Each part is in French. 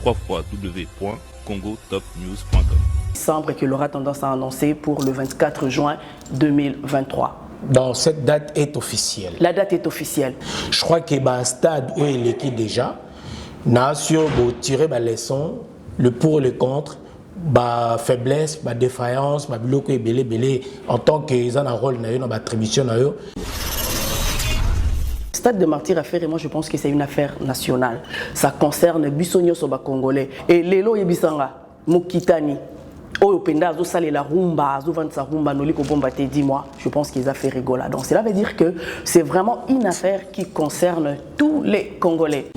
www.congotopnews.com. Décembre qu'il aura tendance à annoncer pour le 24 juin 2023. Donc cette date est officielle. La date est officielle. Je crois qu'il y a un stade où il est déjà. N'a sur tirer la leçon, le pour et le contre, la faiblesse, la défaillance, la bloc belé en tant qu'ils ont un rôle dans l'attribution. Stade de martyr à faire, et moi je pense que c'est une affaire nationale. Ça concerne Bissonio Soba Congolais. Et Lelo Yebisanga, Mokitani, Oyopenda, Zosale la rumba, Zovansa rumba, Noliko Bomba, 10 mois, je pense qu'ils ont fait rigola. Donc cela veut dire que c'est vraiment une affaire qui concerne tous les Congolais.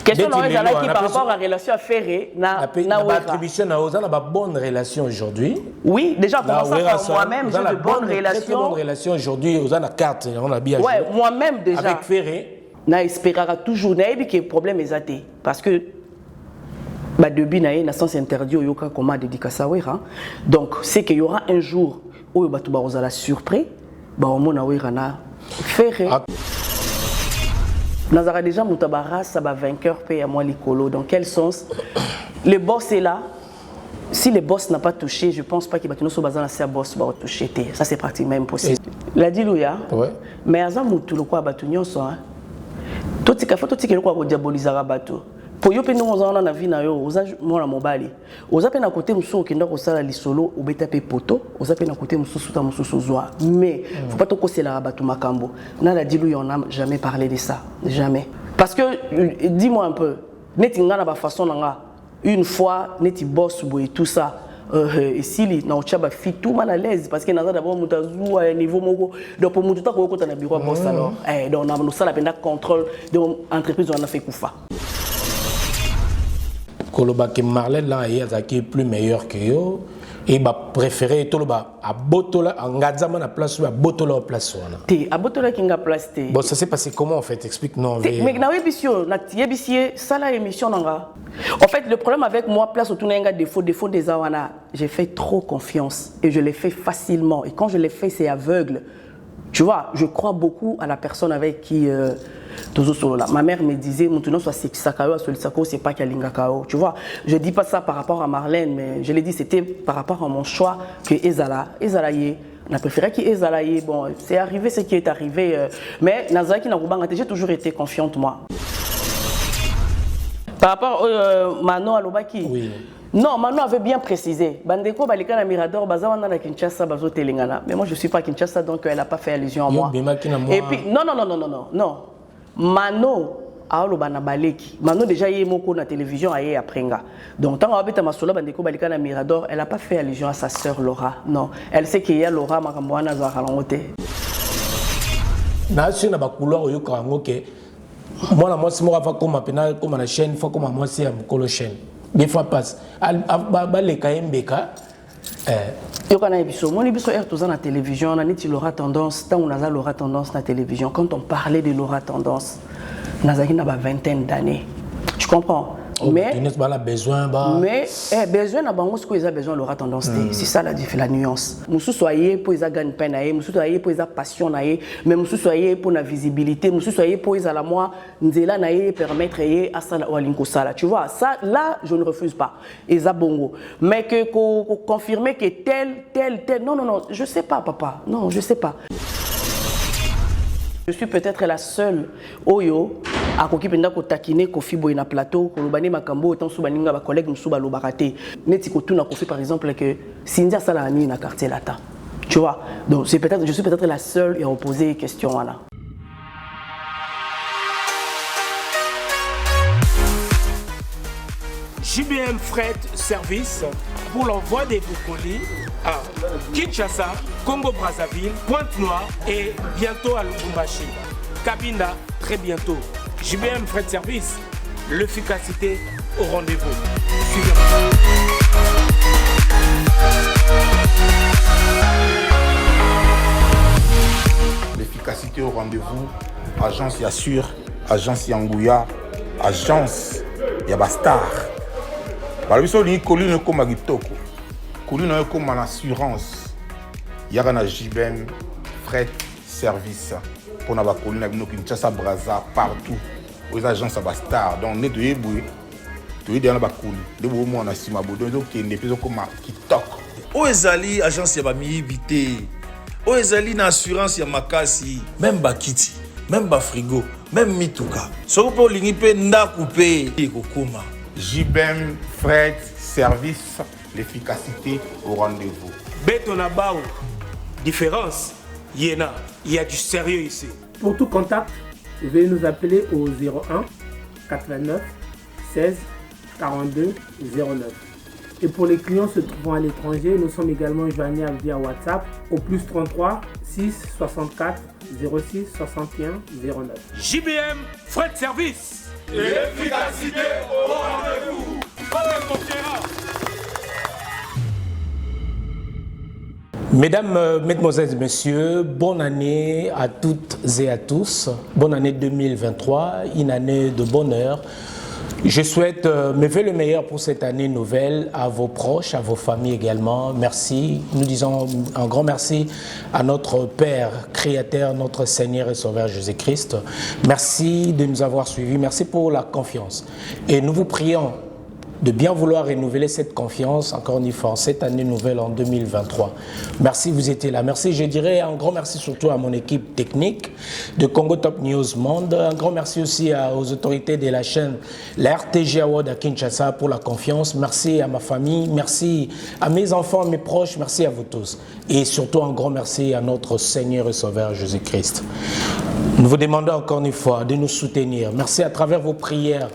Question qui par rapport à la relation affairée, l'attribution a une bonne relation aujourd'hui. Oui, déjà commençant par moi-même, j'ai de bonnes relations. Très bonne relation aujourd'hui, on a la carte, on a bien. Ouais, moi-même déjà. Avec Ferré. Na espérera toujours n'aille que problème est athée parce que bah depuis na sens interdit au yoka comme dédicace wera. Donc c'est qu'il y aura un jour où ba tout ba la surpris, bah au mona wera na Ferré. Nazara déjà Moutabara, ça va vainqueur paye à moi l'icolo. Dans quel sens? Le boss est là. Si le boss n'a pas touché, je ne pense pas qu'il va tenir sur bazar à boss va toucher. Ça c'est pratiquement impossible. La dilouya. Ouais. Mais Azam Moutou le quoi batunyo so hein. Tout ce qu'il faut tout ce qu'il quoi diabolisera bateau. Pour yo pe nous on a vie na yo, oza mona mobali. Oza pe na côté muso ki ndako sala lisolo obeta pe poto, oza pe na côté muso suta muso zwa. Mais faut pas to kosela bateau makambo. Na la dilouya on n'a jamais parlé de ça, jamais. Parce que dis-moi un peu, netinga na ba façon nga une fois neti boss boy tout ça. Et si li na ochaba fit tout mal à l'aise parce que naza d'abord mutazu à niveau moko donc pour mututa ko ko na bureau boss alors donc on a nous ça la penda contrôle de entreprise on a fait kufa. Kolobaki Marlène là est plus meilleur que yo et bah préféré tout le bas à Botola en Gazama na place ou à Botola en place Té à Botola kinga place té. Bon ça s'est passé comment en fait explique non mais na émission na yebisier ça la émission nanga. En fait le problème avec moi place autour n'enga défaut des awana j'ai fait trop confiance et je l'ai fait facilement et quand je l'ai fait c'est aveugle. Tu vois, je crois beaucoup à la personne avec qui ma mère me disait maintenant soit Sakao c'est pas Kalingakao. Tu vois, je dis pas ça par rapport à Marlène mais je l'ai dit c'était par rapport à mon choix que Ezala yé. On a préféré qu'il Ezala yé. Bon, c'est arrivé ce qui est arrivé mais Nazaki Nagubanga j'ai toujours été confiante moi. Par rapport Manon Alobaki. Oui. Non, Manon avait bien précisé. Bandeko balika na Mirador bazawana na Kinshasa bazo telengana. Mais moi je suis pas à Kinshasa donc elle a pas fait allusion à moi. Et puis non. Manon aoloba na baleki. Manon déjà yé moko na télévision ayé aprenga. Donc tant abeta masola bandeko balika na Mirador, elle a pas fait allusion à sa sœur Laura. Non, elle sait qu'il y a Laura makamboana za kalangote. Na sur na ba couleur yo karangoke. Moi si moi va comme apena comme na chaîne faut comme moi c'est mukolo chaîne. Des fois passe. Les KMBK. Yokana biso, mon biso est toujours na télévision, on a dit Laura Tendance, tant on a Laura Tendance na télévision. Quand on parlait de Laura Tendance, on a une vingtaine d'années. Tu comprends? Mais besoin besoin na bango ce qu'ils a besoin Laura Tendance c'est ça la nuance. Musu soyez pour ils a gagne peine naé, musu soyez pour ils a passion naé, mais musu soyez pour la visibilité, musu soyez pour ils a la moi nzela naé permettre à ça ou alinko sala. Tu vois, ça là je ne refuse pas. Ils a bongo. Mais que confirmer que tel non, je sais pas papa. Non, je sais pas. Je suis peut-être la seule oyo à qui penda ko takine Kofi boy na plateau ko lobani makambo autant soubaninga ba collègue musuba lobakate neti ko tuna Kofi par exemple que Sindia sala ni na quartier latin. Tu vois, donc je suis peut-être la seule à opposer question là. JBM Fret Service pour l'envoi des vos colis à Kinshasa, Congo-Brazzaville, Pointe-Noire et bientôt à Lubumbashi. Cabinda, très bientôt. JBM Fret Service, l'efficacité au rendez-vous. Suivez-moi. L'efficacité au rendez-vous, agence Yassur, agence Yangouya, agence Yabastar. Balobiso ni colline comme Agitoko, colline comme en assurance. Yagana JBM Fret Service pour na ba colline avec Kinshasa Brazza partout aux agences à Bastar. Donc, on est de Eboué, tu es dans la Bakouli, de Boumou en Asimabo, donc il y a des gens comme TikTok. Oyo ezali agence ya bamiyibi te oyo ezali na assurance ya makasi même bakiti même bafrigo même mituka soki mpe olingi mpe ndako mpe ekokoma JBM, fret, service, l'efficacité au rendez-vous. Betona Bao, différence, Yéna, il y a du sérieux ici. Pour tout contact, veuillez nous appeler au 01 89 16 42 09. Et pour les clients se trouvant à l'étranger, nous sommes également joignables via WhatsApp au plus 33 6 64 06 61 09. JBM, frais de service. Et l'efficacité au rendez-vous. Mesdames, Mesdemoiselles et Messieurs, bonne année à toutes et à tous. Bonne année 2023, une année de bonheur. Je souhaite me faire le meilleur pour cette année nouvelle à vos proches, à vos familles également. Merci. Nous disons un grand merci à notre Père créateur, notre Seigneur et Sauveur Jésus-Christ. Merci de nous avoir suivis. Merci pour la confiance. Et nous vous prions de bien vouloir renouveler cette confiance encore une fois cette année nouvelle en 2023. Merci, vous étiez là. Merci, je dirais un grand merci surtout à mon équipe technique de Congo Top News Monde. Un grand merci aussi aux autorités de la chaîne, la RTG Award à Kinshasa pour la confiance. Merci à ma famille, merci à mes enfants, mes proches, merci à vous tous. Et surtout un grand merci à notre Seigneur et Sauveur Jésus-Christ. Nous vous demandons encore une fois de nous soutenir. Merci à travers vos prières,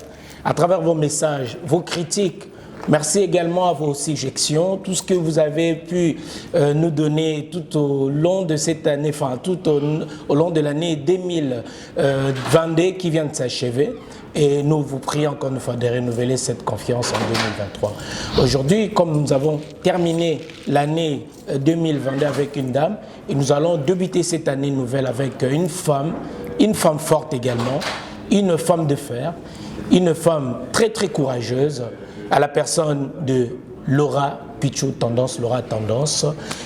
à travers vos messages, vos critiques. Merci également à vos suggestions, tout ce que vous avez pu nous donner tout au long de cette année, enfin tout au long de l'année 2022 qui vient de s'achever. Et nous vous prions encore une fois de renouveler cette confiance en 2023. Aujourd'hui, comme nous avons terminé l'année 2022 avec une dame, et nous allons débuter cette année nouvelle avec une femme forte également, une femme de fer, une femme très très courageuse, à la personne de Laura Pichou Tendance,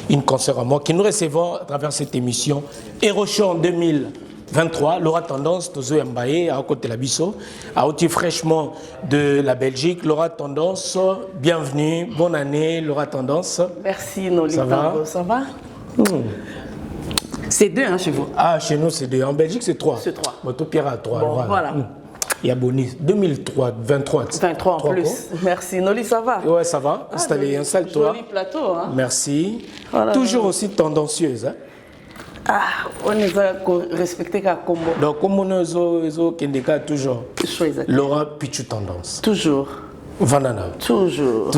une consoeur à moi, que nous recevons à travers cette émission Hérochon 2023. Laura Tendance, Tozo Mbaye, à côté de la Bisso, à outil fraîchement de la Belgique. Laura Tendance, bienvenue, bonne année, Laura Tendance. Merci, Noli. Ça va? Ça va? C'est 2 hein, chez vous? Ah, chez nous c'est 2. En Belgique c'est 3. C'est 3. Bon, tout Pierre à 3. Bon, voilà. Il y a Bonis. 2003, 23. 23 en plus. Quoi? Merci. Noli, ça va? Ouais, ça va. Installe-toi. Joli plateau. Hein? Merci. Voilà. Toujours aussi tendancieuse. Hein? Ah, on est respecté qu'à Combo. Donc, comme on est Kendeka, toujours. Laura Pichou Tendance. Toujours. Vanana. Toujours.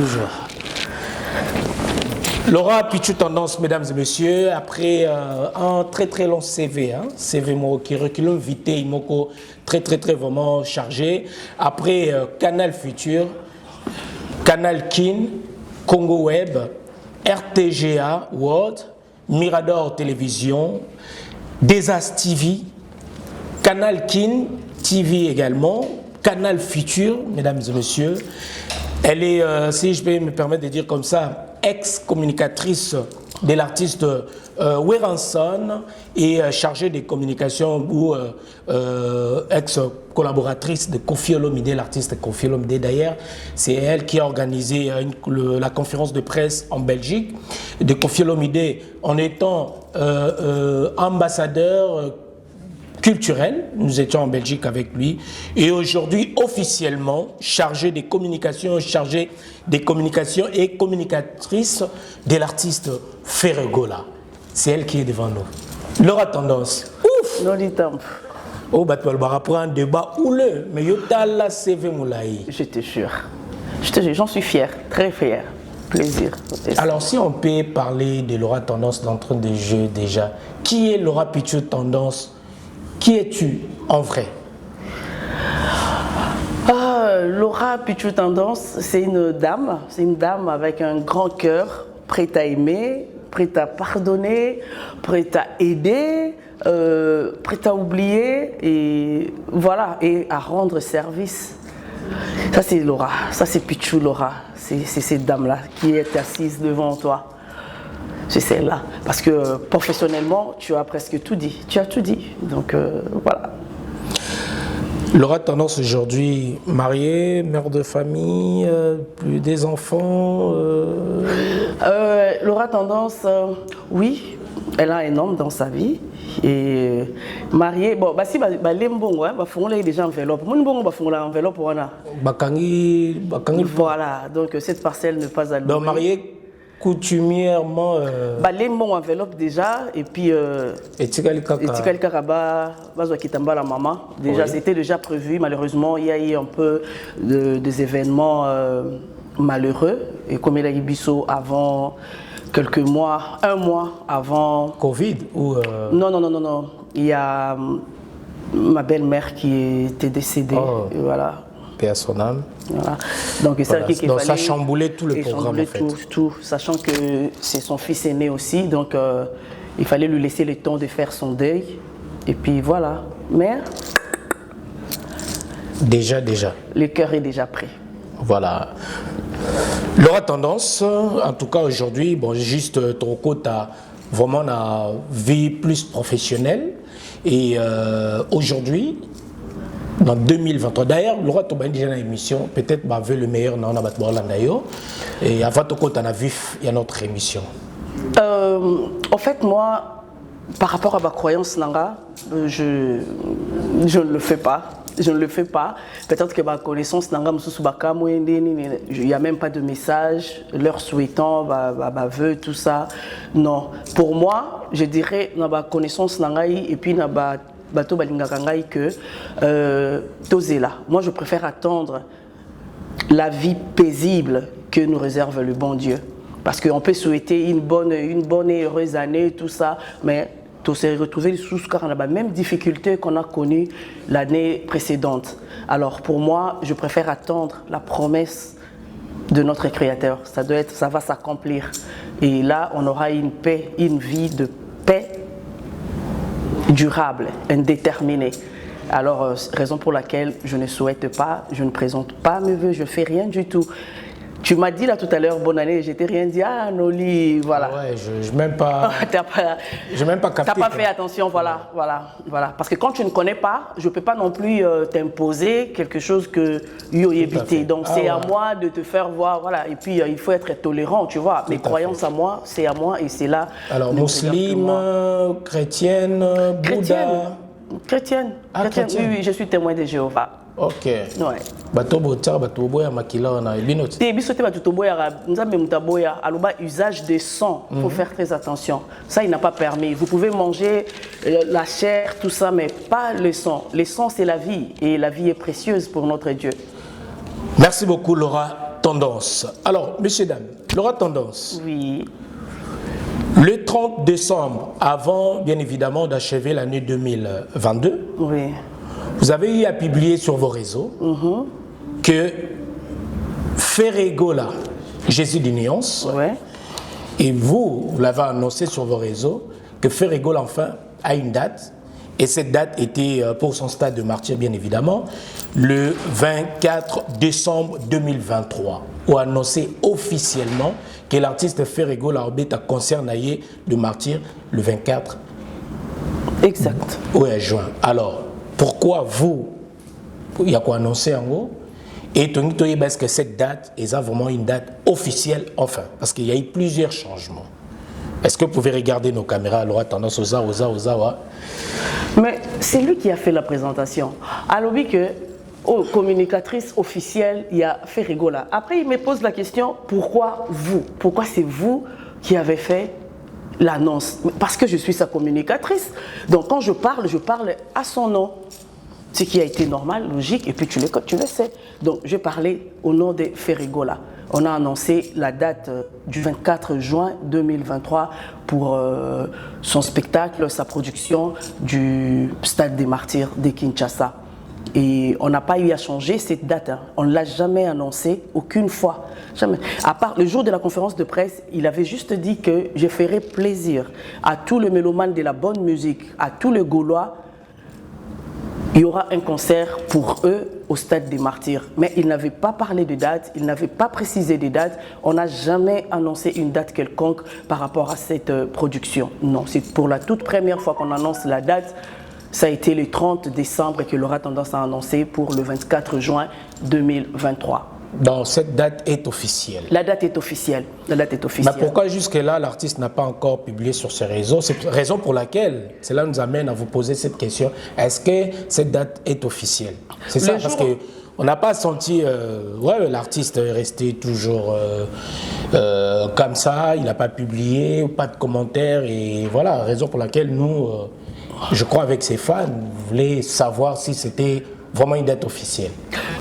Laura Pichou Tendance, mesdames et messieurs, après un très très long CV, CV qui recule vite, il m'a très vraiment chargé. Après Canal Futur, Canal Kin, Congo Web, RTGA World, Mirador Télévision, Desas TV, Canal Kin TV également, Canal Futur, mesdames et messieurs. Elle est, si je peux me permettre de dire comme ça, ex-communicatrice de l'artiste Weranson et chargée des communications ou ex-collaboratrice de Koffi Olomide, l'artiste Koffi Olomide d'ailleurs. C'est elle qui a organisé la conférence de presse en Belgique de Koffi Olomide en étant ambassadeur culturel. Nous étions en Belgique avec lui et aujourd'hui officiellement chargé des communications et communicatrice de l'artiste Ferregola. C'est elle qui est devant nous. Laura Tendance. Ouf! Noli Tamp. Oh, bah, tu vas prendre un débat houleux, mais yota la CV moulaï. Je te jure, j'en suis fier, très fier. Plaisir. Alors, si on peut parler de Laura Tendance d'entrée de jeu déjà, qui est Laura Pichou Tendance? Qui es-tu en vrai? Laura Pichou Tendance, c'est une dame avec un grand cœur, prête à aimer, prête à pardonner, prête à aider, prête à oublier et voilà, et à rendre service. Ça c'est Laura, ça c'est Pichou Laura, c'est cette dame-là qui est assise devant toi. C'est celle-là. Parce que professionnellement, tu as presque tout dit. Tu as tout dit. Donc voilà. Laura Tendance aujourd'hui, mariée, mère de famille, plus des enfants Laura Tendance, oui, elle a un homme dans sa vie. Et mariée, bon, bah si, l'embongo, bah font là déjà enveloppe. Mon bongo, bah font là enveloppe, voilà. Bakangi. Voilà, donc cette parcelle ne pas allouée. Donc mariée coutumièrement. Bah l'embongo enveloppe déjà, et puis. Et Tikali Karaba, Kitamba la maman. Déjà, c'était déjà prévu. Malheureusement, il y a eu un peu des événements malheureux. Et comme il a eu Bissot avant. Quelques mois, un mois avant. Covid ou Non. Il y a ma belle-mère qui était décédée. Oh. Et voilà. Paix à son âme. Voilà. Donc, voilà. Donc ça chamboulait tout le programme en fait. Tout, sachant que c'est son fils aîné aussi. Donc il fallait lui laisser le temps de faire son deuil. Et puis voilà. Mais. Déjà. Le cœur est déjà prêt. Voilà. Laura Tendance, en tout cas aujourd'hui, bon, juste ton côté vraiment la vie plus professionnelle. Et aujourd'hui, dans 2023, d'ailleurs, Laura Tendance déjà dans l'émission, peut-être veut le meilleur dans la d'ailleurs. Et avant tout côté, on a vu il y a notre émission. En fait, moi, par rapport à ma croyance Nanga, je ne le fais pas. Je ne le fais pas. Peut-être que ma connaissance, il n'y a même pas de message leur souhaitant, vœu, tout ça. Non. Pour moi, je dirais, dans ma connaissance, et puis dans bateau que Tozela. Moi, je préfère attendre la vie paisible que nous réserve le bon Dieu. Parce qu'on peut souhaiter une bonne et heureuse année, tout ça, mais on s'est retrouvé sous la même difficulté qu'on a connue l'année précédente. Alors pour moi, je préfère attendre la promesse de notre Créateur. Ça va s'accomplir. Et là, on aura une paix, une vie de paix durable, indéterminée. Alors, raison pour laquelle je ne souhaite pas, je ne présente pas mes vœux, je ne fais rien du tout. Tu m'as dit là tout à l'heure, bonne année, je t'ai rien dit, ah Noli, voilà. Ah ouais, je même pas. J'ai même pas capté. T'as pas fait attention, voilà. Parce que quand tu ne connais pas, je peux pas non plus t'imposer quelque chose que yo évité. Donc c'est à moi de te faire voir, voilà. Et puis il faut être tolérant, tu vois. Mes croyances à moi, c'est à moi et c'est là. Alors musulmane, chrétienne, Bouddha. Chrétienne. Ah, chrétienne. Oui, je suis témoin de Jéhovah. Ok. Ouais. Usage de sang, il faut faire très attention. Ça, il n'a pas permis. Vous pouvez manger la chair, tout ça, mais pas le sang. Le sang, c'est la vie. Et la vie est précieuse pour notre Dieu. Merci beaucoup, Laura Tendance. Alors, messieurs, dames, Laura Tendance. Oui. Le 30 décembre, avant, bien évidemment, d'achever l'année 2022. Oui. Vous avez eu à publier sur vos réseaux que Ferregola, Jésus de Nuance, et vous l'avez annoncé sur vos réseaux, que Ferregola enfin a une date, et cette date était pour son stade de martyr bien évidemment, le 24 décembre 2023, où annoncé officiellement que l'artiste Ferregola a concert de martyr le 24 exact. Juin. Alors, pourquoi vous, il y a quoi annoncé en gros, et est-ce que cette date est vraiment une date officielle enfin? Parce qu'il y a eu plusieurs changements. Est-ce que vous pouvez regarder nos caméras, Laura Tendance, Oza. Mais c'est lui qui a fait la présentation. Alors oui que, communicatrice officielle, il y a Ferregola. Après, il me pose la question, pourquoi vous? Pourquoi c'est vous qui avez fait l'annonce? Parce que je suis sa communicatrice. Donc quand je parle à son nom. Ce qui a été normal, logique, et puis tu le sais. Donc je parlais au nom de Ferregola. On a annoncé la date du 24 juin 2023 pour son spectacle, sa production du Stade des Martyrs de Kinshasa. Et on n'a pas eu à changer cette date. On ne l'a jamais annoncé, aucune fois. Jamais. À part le jour de la conférence de presse, il avait juste dit que je ferai plaisir à tous les mélomanes de la bonne musique, à tous les Gaulois. Il y aura un concert pour eux au Stade des Martyrs. Mais il n'avait pas parlé de date, il n'avait pas précisé de date. On n'a jamais annoncé une date quelconque par rapport à cette production. Non, c'est pour la toute première fois qu'on annonce la date ça a été le 30 décembre que Laura Tendance a annoncé pour le 24 juin 2023. Donc cette date est officielle. La date est officielle. La date est officielle. Mais pourquoi jusque-là l'artiste n'a pas encore publié sur ses réseaux? C'est la raison pour laquelle cela nous amène à vous poser cette question. Est-ce que cette date est officielle? C'est ça, parce que on n'a pas senti, l'artiste est resté toujours comme ça, il n'a pas publié, pas de commentaires, et voilà, raison pour laquelle nous, je crois avec ses fans, voulaient savoir si c'était vraiment une date officielle.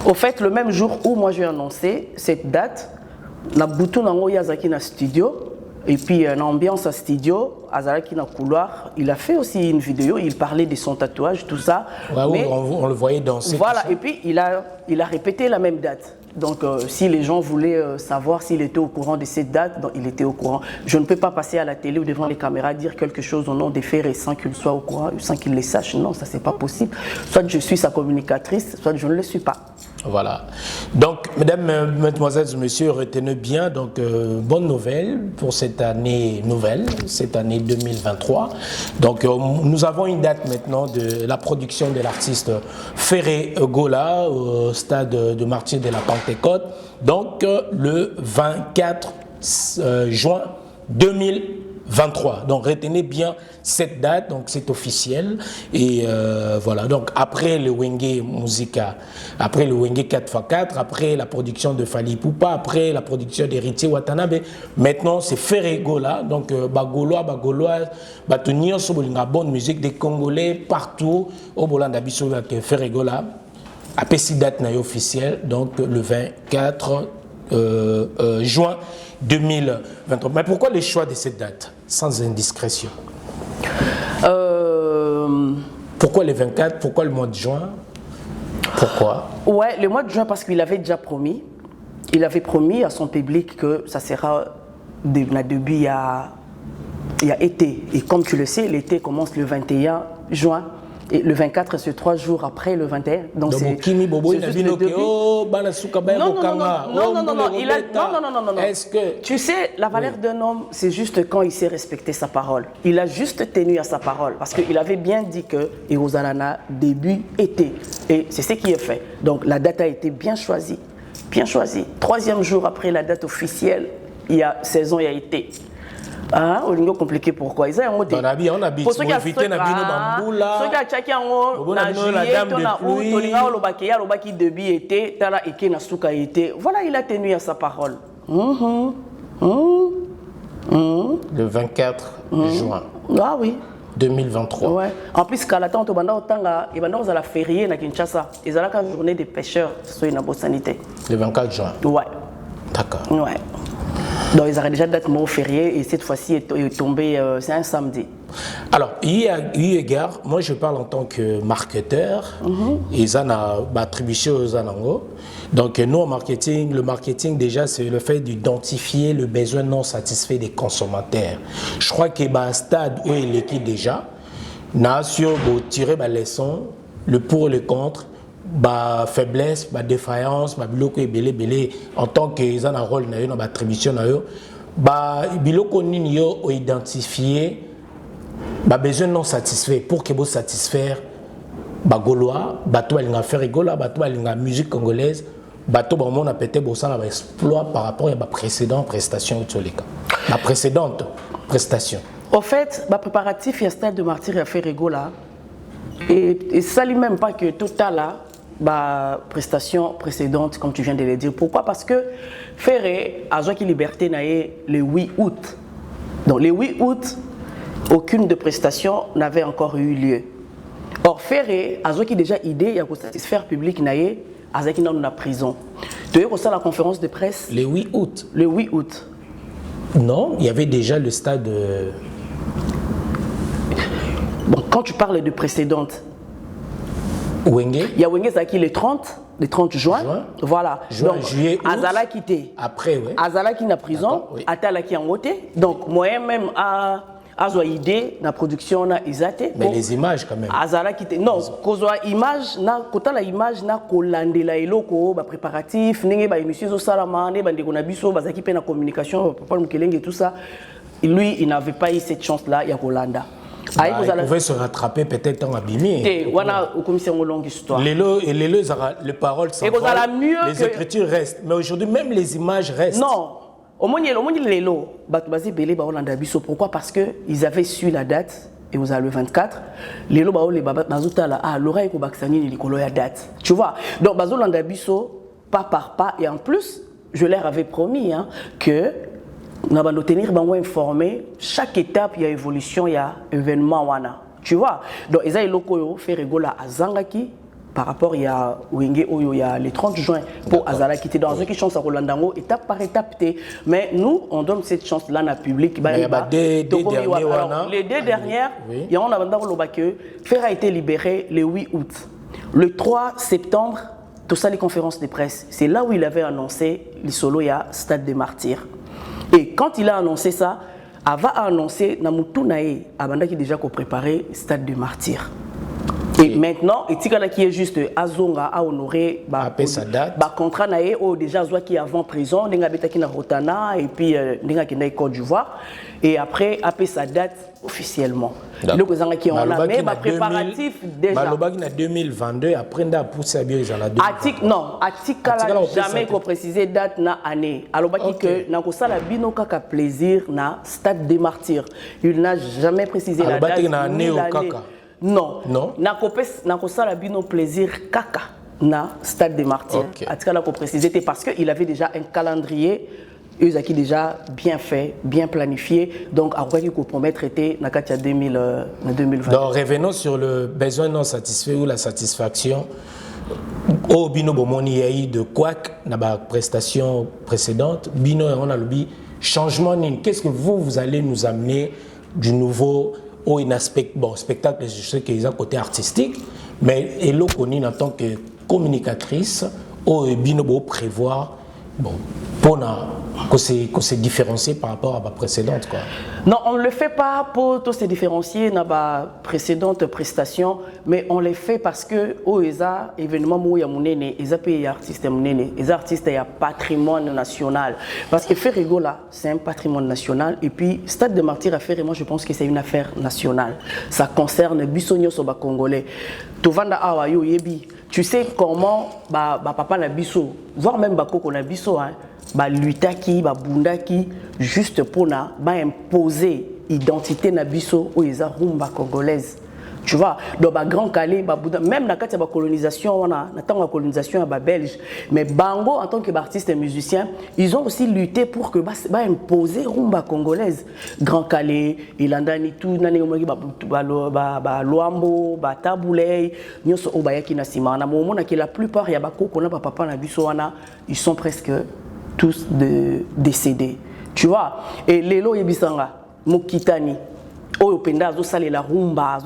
Au fait, le même jour où moi j'ai annoncé cette date, na Boutou Nango Yazaki na studio, et puis une ambiance à studio, Azaraki na couloir, il a fait aussi une vidéo, il parlait de son tatouage, tout ça. Ouais, mais on le voyait danser. Voilà, et puis il a répété la même date. Donc si les gens voulaient savoir s'il était au courant de cette date, donc, il était au courant. Je ne peux pas passer à la télé ou devant les caméras dire quelque chose au nom des faits récents qu'il soit au courant, sans qu'il les sache. Non, ça c'est pas possible. Soit je suis sa communicatrice, soit je ne le suis pas. Voilà. Donc, mesdames, mesdemoiselles, messieurs, retenez bien, donc bonne nouvelle pour cette année nouvelle, cette année 2023. Donc, nous avons une date maintenant de la production de l'artiste Ferré Gola au stade de Martyrs de la Pentecôte. Donc, le 24 juin 2023. Donc, retenez bien cette date, donc c'est officiel. Et voilà, donc après le Wenge Musica, après le Wenge 4x4, après la production de Fali Poupa, après la production d'Héritier Watanabe, maintenant c'est Ferré Gola, donc Bagolois, Batunio, Sobolinga, bonne musique des Congolais partout, au Bolanda Bissou, Ferré Gola, après cette date officielle, donc le 24 juin 2023. Mais pourquoi le choix de cette date, sans indiscrétion? Pourquoi le 24? Pourquoi le mois de juin? Pourquoi? Ouais, le mois de juin parce qu'il avait déjà promis. Il avait promis à son public que ça sera début il y a été. Et comme tu le sais, l'été commence le 21 juin. Et le 24, c'est 3 jours après le 21. Donc c'est Kimi Bobo, il a dit non. Est-ce que tu sais, la valeur d'un homme, c'est juste quand il sait respecter sa parole. Il a juste tenu à sa parole parce qu'il avait bien dit que Irozalana début été. Et c'est ce qui est fait. Donc la date a été bien choisie. Bien choisie. 3e jour après la date officielle, il y a saison, il y a été. Ah, on est compliqué pourquoi ils ont on habite pour éviter na bino bambula ceux qui a tchaki en na juillet tona o lobaki ya lobaki début été tala eke na suka été. Voilà, il a tenu à sa parole. Le 24 juin. Ah oui. 2023. Ouais. En plus Kalatan to banda otanga et banda za la férié na Kinshasa, ils ont la journée des pêcheurs sur une bonne sanité. Le 24 juin. Ouais. D'accord. Ouais. Donc ils auraient déjà date mot férié et cette fois-ci est tombé, c'est un samedi. Alors, il y a eu égard, moi je parle en tant que marketeur, et ça n'a pas attribué aux Anango. Donc nous en marketing, le marketing déjà c'est le fait d'identifier le besoin non satisfait des consommateurs. Je crois qu'il y a un stade où il est déjà, nation tirer la leçon, le pour et le contre, ba faiblesse, ba défaillance, ba biloko ebele belé en tant que ils ont un rôle na yo na ba attribution na yo, ba biloko nini yo identifier ba besoin non satisfait pour que vous satisfaire ba gaulois, ba to balinga faire gola, ba to balinga musique congolaise, ba to ba mon apete bo ça ba exploit par rapport à ba précédente prestation au Tsoleka. La précédente prestation. Au fait, ba préparatif il y a stade de martyr à faire gola et ça lui même pas que total là bah, prestation précédente, comme tu viens de le dire. Pourquoi? Parce que Ferré a joué liberté le 8 août. Donc le 8 août, aucune de prestations n'avait encore eu lieu. Or Ferré a joué déjà idée à satisfaire public naé à qui dans la prison. Tu as eu la conférence de presse le 8 août. Le 8 août. Non, il y avait déjà le stade. Bon, quand tu parles de précédente. Wenge. Il y a Wenge Zaki le 30 juin. Voilà. Juin, donc, juillet, août. Azala quitté. Après, oui. Azala qui na prison, oui. Atala qui en voté. Donc, moi-même, à idée, la production, na isate. Mais les images, quand même. Azala quitté. Non, kozwa image, na kota la image, na kolande la eloko, ba préparatif, nenge ba émission zo salama, ne bande ko na biso, ba zaki pe na communication, papa Mukelenge et tout ça. Lui, il n'avait pas eu cette chance-là, il y a Kolanda. il pouvait se rattraper peut-être en abîmé. Et voilà, au commissaire, une longue histoire. Les paroles s'envolent, les écritures restent. Mais aujourd'hui, même les images restent. Non. Au moins, Lelo, pourquoi? Parce qu'ils avaient su la date, et vous avez le 24. Lelo, l'oreille pour Baksani, il date. Tu vois? Donc, Bazolanda Bisso, pas par pas. Et en plus, je leur avais promis que nous allons tenir informé. Chaque étape, il y a évolution, il y a événement. Tu vois? Donc, ils ont fait rigoler à Zangaki. Par rapport, il y a le 30 juin pour Azala qui était dans une chance à Rolandango, étape par étape. Mais nous, on donne cette chance-là à la public. Les deux dernières, il y a un avantage que Fer a été libéré le 8 août. Le 3 septembre, tout ça, les conférences de presse, c'est là où il avait annoncé les solos, il y a Stade des Martyrs. Et quand il a annoncé ça, Ava a annoncé Namutunae, Abanda qui déjà préparé Stade des Martyrs. Et maintenant, et qui est juste Azonga à honorer sa date. Contrat naé ou déjà qui avant prison, n'enga betaki na Rotana et puis n'enga qui na Côte d'Ivoire et après après sa date officiellement. Le président qui on a mais préparatif déjà. Balobaki na 2022 après nda poussé à bien ils en a deux. Article jamais qu'on préciser date na année. Alobaki que na ko sala bino kaka plaisir na Stade des Martyrs. Il n'a jamais précisé la date na année au kaka. Non. Nako sala bino plaisir kaka na Stade des Martyrs. Atika la ko préciser parce qu'il avait déjà un calendrier qui déjà bien fait, bien planifié. Donc à quoi qu'il faut promettre était na katia 2020. Donc revenons sur le besoin non satisfait ou la satisfaction. Au bino bomoni yayi de Quack na ba prestation précédente, bino on a le changement. Qu'est-ce que vous allez nous amener du nouveau? Un aspect, bon, spectacle, je sais qu'ils ont un côté artistique, mais Elo Koni en tant que communicatrice, Binobo prévoir, bon, pour se différencier par rapport à la précédente, quoi. Non, on ne le fait pas pour se différencier dans la précédente prestation, mais on le fait parce que OESA, événement où il y a mon aîné, ils ont artistes les artistes il y a patrimoine national. Parce que Ferrigola, c'est un patrimoine national, et puis Stade de Martyrs à faire, moi je pense que c'est une affaire nationale. Ça concerne Bissonio Soba Congolais. Tovanda Awayo Yebi, tu sais comment papa na biso, voire même Bakoko na biso, lutaki, bundaki, juste pour imposer identité na biso ou les rumba congolaise. Tu vois, dans le Grand Calais, même dans la colonisation, on a la colonisation à Belge, mais Bango en tant qu'artiste et musicien, ils ont aussi lutté pour que imposer rumba congolaise. Grand Calais, Ilandani tout, Luambo, Taboulay, Nyoso Obayaki Nasima. Na moment que la plupart ya bako kona papa na biso wana, ils sont presque tous décédés. Tu vois, et Lelo Yebisanga, Mokitani. Oh, Penda, la rumba,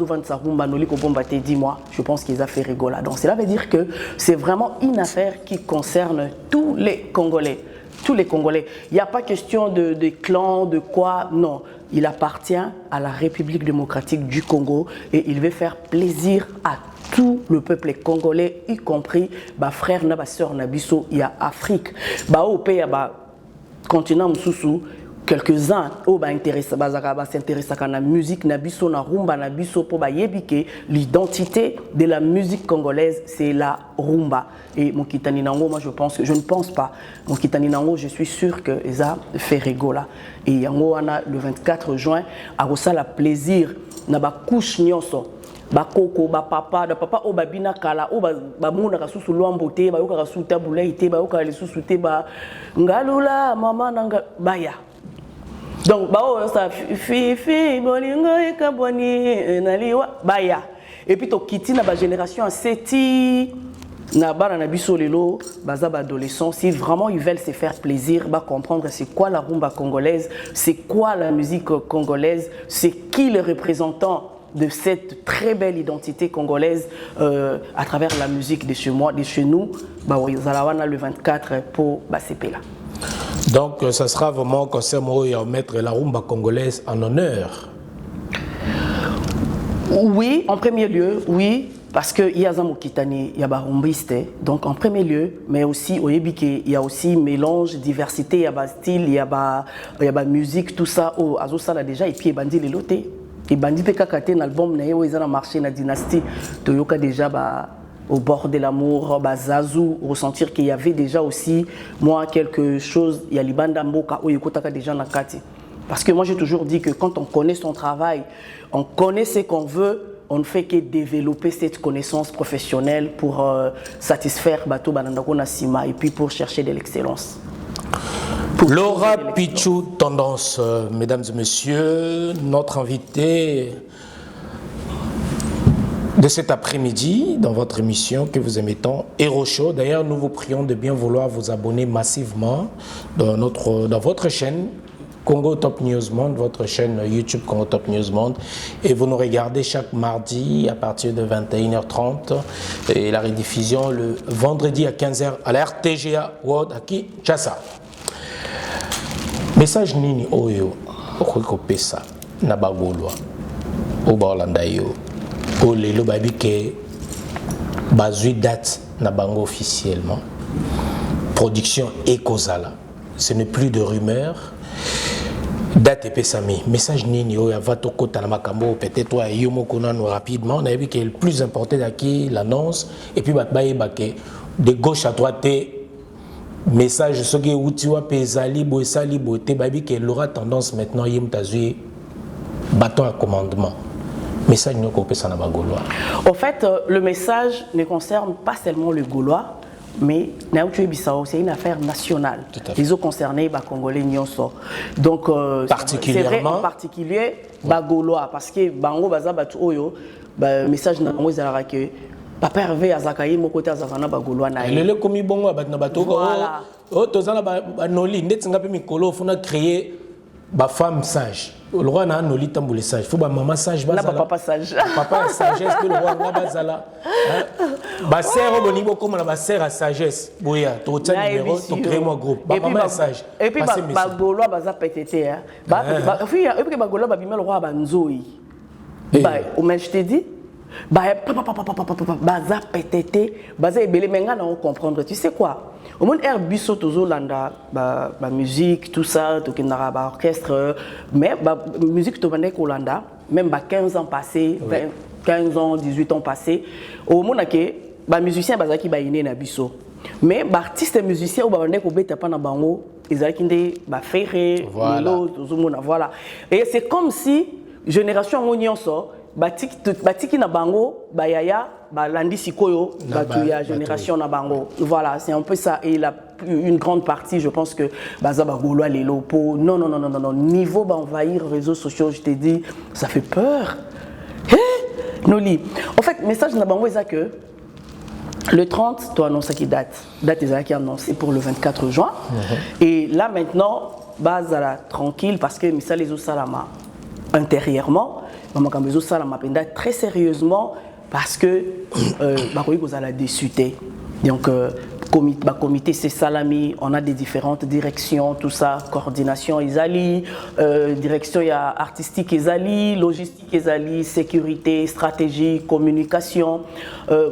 dis-moi, je pense qu'ils ont fait rigoler. Donc cela veut dire que c'est vraiment une affaire qui concerne tous les Congolais. Tous les Congolais. Il n'y a pas question de clan, de quoi, non. Il appartient à la République démocratique du Congo et il veut faire plaisir à tout le peuple congolais, y compris ma frère, ma soeur, Nabiso, il y a Afrique. Au pays, continent Moussoussou, quelques-uns s'intéressent à la musique, nabiso na rumba, nabiso pour l'identité de la musique congolaise, c'est la rumba. Et mon Kitani Nango, moi je ne pense pas. Mon Kitani Nango, je suis sûr que ça fait rigoler. Et yango ana le 24 juin, a la plaisir na ba couche nyonso. Bakoko, papa o babina kala o bamuna kasusu lwambote ba yoka kasusu tabulaite ba yoka lisusu te ba ngalula mama nanga baya. Donc ça fifi bolingo ekaboni naliwa baya. Et puis to kiti na ba génération en seti na bana na biso lelo baza ba adolescents, si vraiment ils veulent se faire plaisir, ba comprendre c'est quoi la rumba congolaise, c'est quoi la musique congolaise, c'est qui le représentant de cette très belle identité congolaise à travers la musique de chez nous, le 24 pour CP là. Donc ça sera vraiment concernant mettre la rumba congolaise en honneur. Oui, en premier lieu, oui, parce qu'il y a Zamokitani, il y a Barumbiste, donc en premier lieu, mais aussi au Yébike, il y a aussi mélange, diversité, il y a style, il y a musique, tout ça, au Azosala déjà, et puis Bandi les lotés. et bandi pe kaka te na album na ye oyo eza na marché na dynastie toyoka déjà au bord de l'amour, Zazou, ressentir qu'il y avait déjà aussi, moi, quelque chose, il y a Libanda Mboka, où il y a déjà Nakati. Parce que moi, j'ai toujours dit que quand on connaît son travail, on connaît ce qu'on veut, on ne fait que développer cette connaissance professionnelle pour satisfaire Bato Banandako Nassima et puis pour chercher de l'excellence. Laura Pichou, tendance, mesdames et messieurs, notre invité de cet après-midi dans votre émission que vous aimez tant, Hero Show. D'ailleurs, nous vous prions de bien vouloir vous abonner massivement dans votre chaîne Congo Top News Monde, votre chaîne YouTube Congo Top News Monde, et vous nous regardez chaque mardi à partir de 21h30 et la rediffusion le vendredi à 15h à la RTGA World à Kinshasa. Message nini oyo okopesa na bagolwa obalanda yo lelo babi ke bazui date na bango officiellement production ekozala, ce n'est plus de rumeurs, date epesami. Message nini oyo avato kota na makambo peut-être wa yo moko nano rapidement na yebi ke le plus important daki l'annonce et puis batbaye bake de gauche à droite message ce qui utiwa pezali boesali bote babi ke l'aura tendance maintenant yim tazui bâton à commandement. Message nous ça na Gaulois. En fait, le message ne concerne pas seulement le Gaulois, mais c'est une affaire nationale. Les autres concernés, Congolais nyonso. Donc, c'est vrai en particulier Gaulois, parce que Bango Baza Batu Oyo, message na Bango Zara que Papa Hervé Azakaye mon côté Azakana Gaulois na. Le komi bongo batna bato ko. Oh tozana ba noli ndetsinga pe mikolo funa créer ba femme sage. Le roi n'a noli tamboule sage. Faut ba maman sage bazala. Na papa sage. Papa sagesse que le roi na bazala. Ba sœur au niveau comme la sœur à sagesse. Boya, to tsa numéro, to créer moi groupe. Ba maman sage. Et puis ba Gaulois baza pétété hein. Ba et puis ba Gaulois ba bimel roi ba nzoi. Ba au mais je te dis baza pétété, baza ebele menga na comprendre. Tu sais quoi? Au monde air biso tozo landa ba musique tout ça to kendara ba orchestre mais ba musique to bande ko landa même ba 15 ans passés 15 ans 18 ans passés au monde ke ba musicien baza ki ba iné na biso mais ba artiste musicien ou ba bande ko beta pa na bango ezalaki nde ba ferré lelo tozo mona voilà et c'est comme si génération nyonso batiki na bango bayaya balandi sikoyo batuya génération na bango voilà c'est un peu ça et une grande partie je pense que baza bagolwa les lopo non niveau ba envahir réseaux sociaux je te dis ça fait peur Noli en fait message na bango est que le 30 tu annonces qui date est qui annoncé pour le 24 juin et là maintenant bazala tranquille parce que misa les salama intérieurement très sérieusement parce que vous allez discuter. Donc comité c'est salami, on a des différentes directions, tout ça, coordination Isali, direction artistique Isali, logistique Isali, sécurité, stratégie, communication,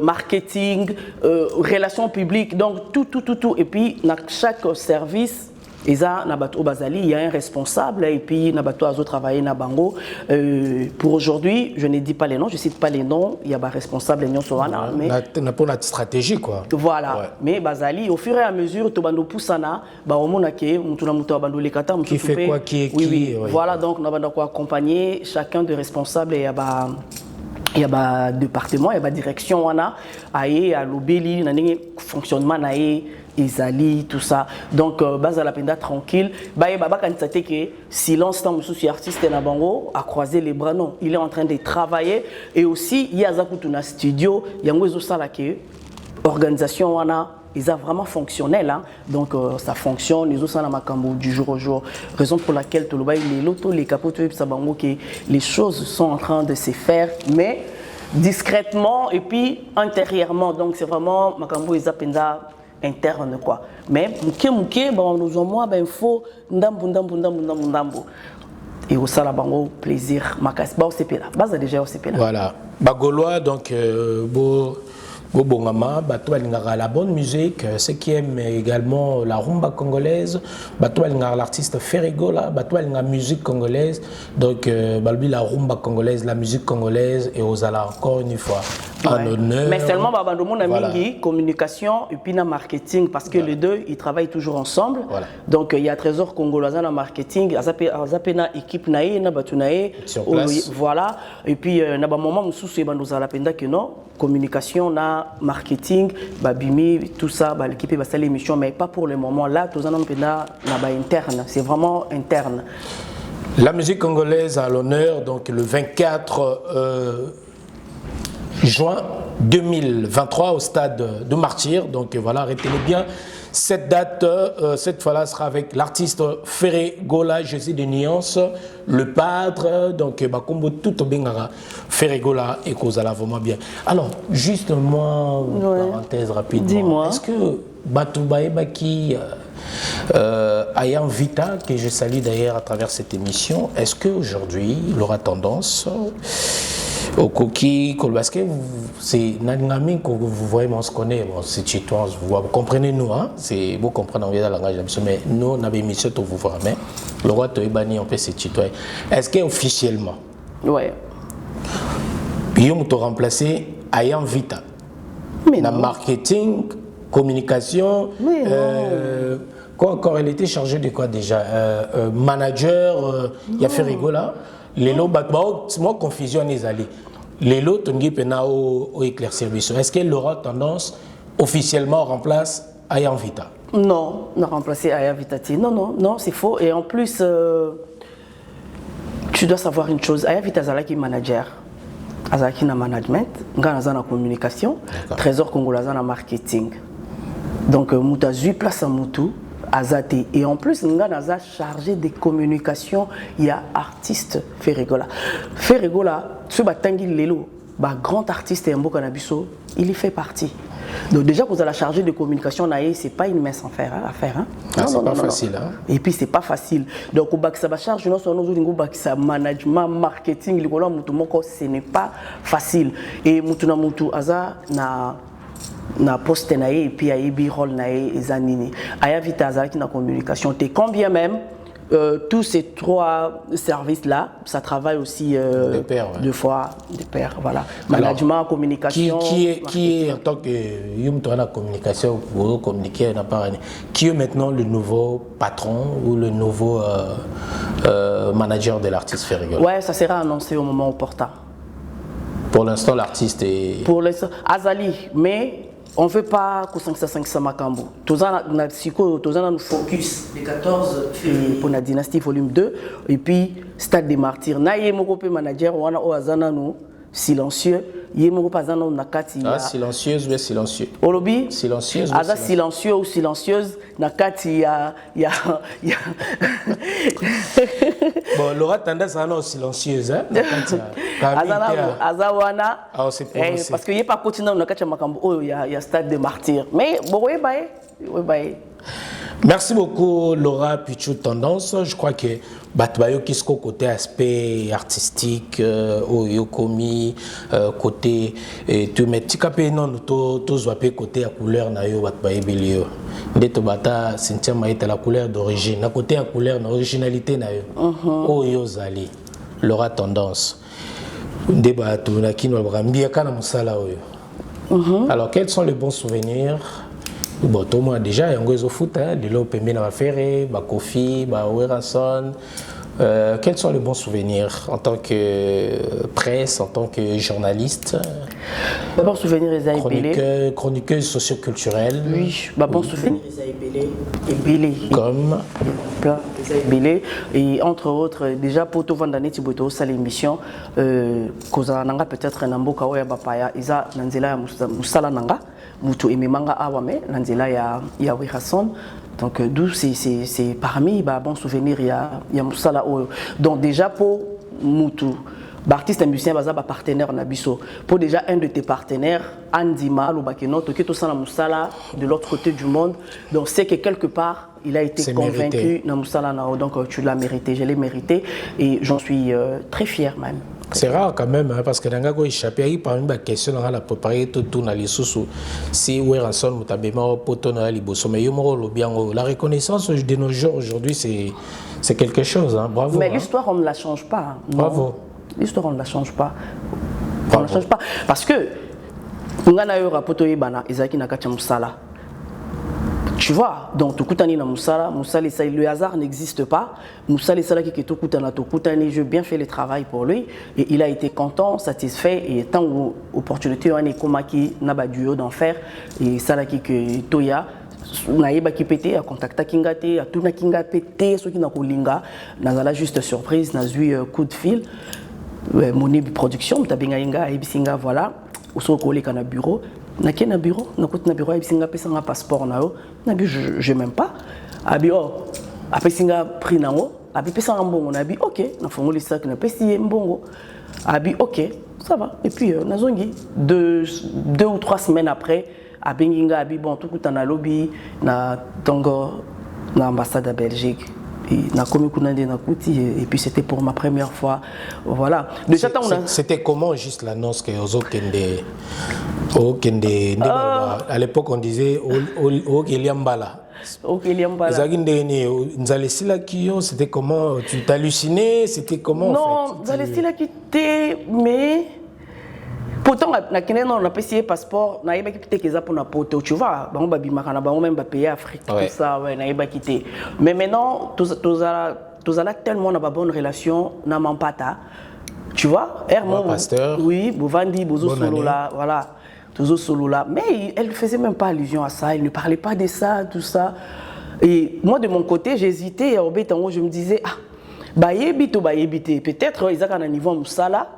marketing, relations publiques, donc tout et puis dans chaque service Eza Nabato Bazali, il y a un responsable et puis Nabato Azo travailler na bango. Pour aujourd'hui, je ne dis pas les noms, je cite pas les noms, il y a un responsable Nyon Sowana. Mais n'a pas notre stratégie quoi. Voilà. Ouais. Mais Bazali, au fur et à mesure, Tobando Poussana, Baomonake, Mutuna Muto Abando Lekata, qui fait quoi, qui est qui. Oui. Voilà, donc nous avons accompagner chacun des responsables et il y a un département, il y a une direction, il y a l'obéli, il y a fonctionnement, Isali, tout ça. Donc, base à la peine tranquille. Que silence, tant que artiste na bango a croisé les bras, non. Il est en train de travailler. Et aussi, il y a un studio, il y a une organisation, ils sont vraiment fonctionnels. Hein. Donc, ça fonctionne. Ils sont du jour au jour. Raison pour laquelle tout le monde, les capotes, les choses sont en train de se faire, mais discrètement et puis intérieurement. Donc, c'est vraiment Makambo Isapenda interne quoi. Mais mouké bon nous en moi ben faut ndambu et au sala bango plaisir makas ba OCP là base déjà OCP là. Voilà. Bagolois donc Bobongama, bato balingaka la bonne musique, ceux qui aiment également la rumba congolaise, bato balingaka l'artiste Ferrigola, bato balingaka la musique congolaise, donc balbi la rumba congolaise, la musique congolaise et aux ala encore une fois en honneur. Mais seulement Babandomo na Voilà. mingi communication et puis na marketing parce que les deux ils travaillent toujours ensemble. Voilà. Donc il y a Trésor Congolais na marketing, azapé na équipe naé na batunaé. Sur place. Voilà. Et puis na ba moment mususu bandoza la penda que non communication na marketing babimi tout ça ba l'équipe va faire l'émission mais pas pour le moment là tous en penda na ba interne, c'est vraiment interne. La musique congolaise à l'honneur, donc le 24 juin 2023 au stade de Martyr. Donc voilà, retenez bien cette date. Cette fois-là sera avec l'artiste Ferrigola, Jésus de Nuance, le padre. Donc Bakombo tout au bengara Ferrigola et Kozala vraiment bien. Alors, justement, parenthèse rapidement. Dis-moi. Est-ce que Batoubae Baki Ayam Vita, que je salue d'ailleurs à travers cette émission, est-ce qu'aujourd'hui il aura tendance au coquille, parce que c'est Nangami que vous voyez, on se connaît, bon, c'est chitois, vous comprenez nous, hein? C'est vous comprenez le langage, mais nous, on a une émission pour vous voir, mais le roi de Ebani, on peut se chitoyer. Est-ce qu'officiellement, Ouais. ils ont remplacé Ayam Vita? Mais La non. marketing, communication, Mais non. quoi encore, elle était chargée de quoi déjà? Manager, il y a Ferrigola. Les lots, c'est moi confusion les allés. Les lots, on dit au éclaircir. Est-ce qu'elle aura tendance officiellement à remplacer Ayam Vita? Non, on a remplacé Aya Vitati. Non, non, non, c'est faux. Et en plus, tu dois savoir une chose. Aya Vita Zalaki manager. Azaki na management, Ngana na communication, Trésor Congolais na marketing. Donc, Mouta 8 places à Moutou, Azate. Et en plus, Ngana chargé de communication, il y a artiste Ferrigola. Ferrigola, ce Batangi Lelo, grand artiste et Mboka Nabiso, il y fait partie. Donc déjà, vous allez charger de communication, c'est pas une mince affaire. Hein? Ah, c'est pas facile. Hein? Et puis, c'est pas facile. Donc, au bac, ça va charger, non seulement au management, marketing, ce n'est pas facile. Et Moutuna Moutou Aza, na poste et puis a eu rôle et zanini. Aya Vita Aza qui na communication. T'es combien même? Tous ces trois services-là, ça travaille aussi de pair, ouais. deux fois de pair, voilà. Management, alors, communication. Qui est en tant que la communication, pour communiquer, qui est maintenant le nouveau patron ou le nouveau manager de l'artiste Ferrigola? Ouais, ça sera annoncé au moment opportun. Pour l'instant, l'artiste est... Pour l'instant, Azali, mais on ne veut pas que 505 Makambo. Tous nous focus les 14 pour la dynastie volume 2 et puis Stade des Martyrs. Naïe Mokope manager wana o azana no silencieux. Yé Mokope azana nakati. Ah, silencieuse ou silencieux? Olobi silencieuse. Aza silencieux ou silencieuse nakati ya. Bon, Laura tendance à non silencieuse, hein? Azawana. Ah, c'est pour parce que y a pas continué on nakati Makambo. Oh, il y a Stade des Martyrs. Mais bon, oui, bye. Merci beaucoup Laura Pichou Tendance. Je crois que Batbayo Kisko côté aspect artistique, Oyokomi, côté tout mais tikapé non tout zwapé côté à couleur na yo Batbayo Bilio. Ndeto bata Cynthia Maïta la couleur d'origine, na côté à couleur na originalité na yo. Oyo Zali. Laura Tendance. Débat tout na kino brambiya kana musala oyo. Alors quels sont les bons souvenirs? Bon, tout le monde déjà, il y a un foot, de l'eau permet de faire, Kofi, Werason. Quels sont les bons souvenirs en tant que presse, en tant que journaliste? Bon souvenir, Esaïbélé. Chroniqueuse socioculturelle. Oui, bon souvenir, Esaïbélé. Comme Esaïbélé. Et entre autres, déjà, pour tout Vandane Tiboto, ça l'émission, Kozananga peut-être Namboka Oya Bapaya, Isa Nanzela Moussala Nanga. Mutu Ememanga Awame, Nanzela ya Werason. Donc d'où c'est parmi bon souvenir il y a Moussala Oyo. Donc déjà pour Mutu, artiste et musicien baza partenaire Nabiso. Pour déjà un de tes partenaires, Andima Lubakeno, Toketo Sana Moussala de l'autre côté du monde. Donc c'est que quelque part il a été convaincu dans Moussala Nao. Donc tu l'as mérité, je l'ai mérité et j'en suis très fier même. C'est rare quand même, hein, parce que dans le échappé, il y a parmi les questions, on a préparé tout dans les sous si Weranson, Moutabema, Poton, Liboso, mais la reconnaissance de nos jours aujourd'hui, c'est quelque chose. Hein. Bravo. Mais hein. l'histoire, on ne la change pas. Non. Bravo. L'histoire, on ne la change pas. Bravo. On ne la change pas. Parce que, on a eu un rapoto Ibana, Isaki Nakacha Moussala. Tu vois, donc Tokutani na Moussala, le hasard n'existe pas. Moussala qui est Tokutani, j'ai bien fait le travail pour lui et il a été content, satisfait et tant opportunité on est comme qui n'a pas duo d'enfer et ça qui que Toya naïba qui pété a contacté Kingate a tout na Kinga pété ce qui n'a kolinga n'a juste surprise n'a eu coup de fil mon production t'as bien inga et bisinga voilà au so collé kana bureau na bureau na côté na bureau et bisinga pesa un passeport na je même pas abi oh après singa pris nango abi pesa un bongo na abi ok na fongo le sac na pesi mbongo abi ok ça va et puis nazongi deux ou 3 semaines après abi nginga abi bon tout coup na lobby na Tongo na ambassade à Belgique et na komi kunande na kuti et puis c'était pour ma première fois voilà déjà c'était comment juste l'annonce que Ozo Kende à l'époque on disait Okeliambala. C'était comment? Tu t'hallucinais? C'était comment? Non, Zalesila quitté, mais pourtant on a payé passeport, on a quitté que ça pour na poto, tu vois, on va même payer Afrique tout ça, ouais, on a quitté. Mais maintenant, tous a tellement na bonne relation, na mampata, tu vois, pasteur. Oui, Bovandi, Bozo Solo là, voilà. Toujours solo là, mais elle ne faisait même pas allusion à ça, elle ne parlait pas de ça, tout ça. Et moi de mon côté, j'hésitais, je me disais, ah, peut-être ils ont un niveau Moussala,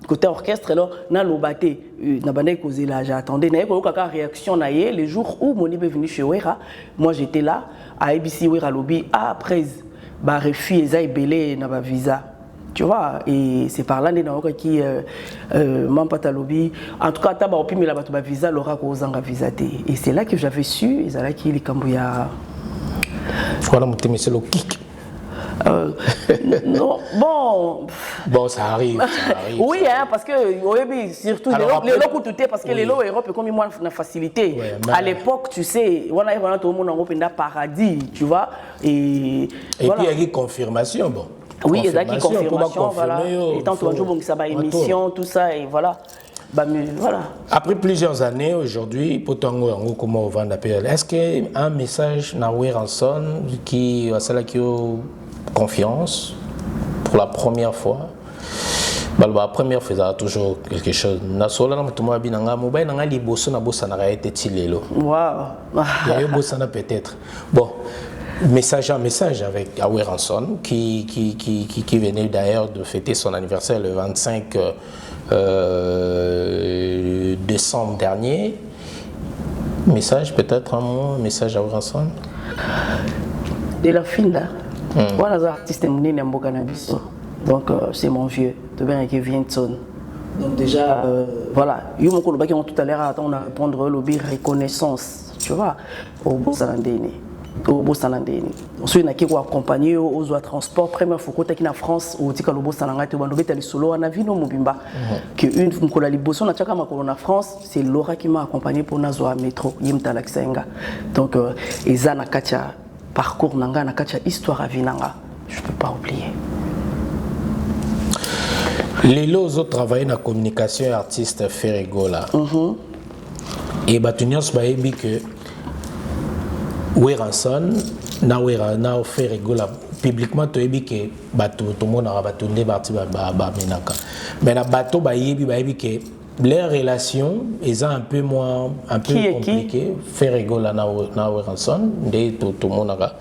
côté orchestre, là, na lobaté, na bandé causé là, j'attendais, na eu réaction naïe, le jour où Moni est venu chez Wera, moi j'étais là, à ABC Wera Lobby, après, refus, ils ont belé na visa. Tu vois, et c'est par là qui Mampata Lobby. En tout cas, Taba Opi Mila Batuba Visa, Laura Kozanga Visaté. Et c'est là que j'avais su, et c'est là qu'il est Kambouya. Voilà, mon thème, c'est le kick. Non, bon. Bon, ça arrive. Oui, hein, parce que, surtout, les lots tout parce que les lots Europe, comme moi, on a facilité. Ouais, à l'époque, tu sais, on a tout le monde en Europe, on a paradis, tu vois. Et voilà. Puis, il y a une confirmation, bon. Oui, il y a qui confirmation, voilà. Et tant que jour, ça va émission, tout ça, et voilà. Voilà. Après plusieurs années, aujourd'hui, comment on va appeler? Est-ce qu'il y a un message dans Weranson qui a confiance pour la première fois? La première fois, ça a toujours quelque chose. Peut-être. Bon. Message en message avec Weranson qui venait d'ailleurs de fêter son anniversaire le 25 décembre dernier. Message peut-être un mot, message à Weranson. De la fin là, voilà les artistes donc c'est mon vieux, de bien qui vient de son. Donc déjà voilà, il y a tout à l'heure à prendre le reconnaissance, tu vois, au bout au Bossalandeni. Ensuite, on a accompagné aux transports. Première fois qu'on est en France, au Tika Lobo Salangate, on a solo, on a vu nos Mobimba. Que une fois qu'on a libéré, on a tchaka en France, c'est Laura qui m'a accompagné pour nazo à métro, Yimta Laksenga. Donc, Eza Nakacha parcours nanga, Nakacha histoire à Vinanga. Je peux pas oublier. Les lots ont travaillé dans la communication artiste Ferrigola. Et Batunios Baebi que Weranson na Ferrigola publiquement to ebi que bato tout monde a batunde parti ba menaka. Mais na bato baebi que les relations est un peu compliquées. Ferrigola na Weranson de tout le monde a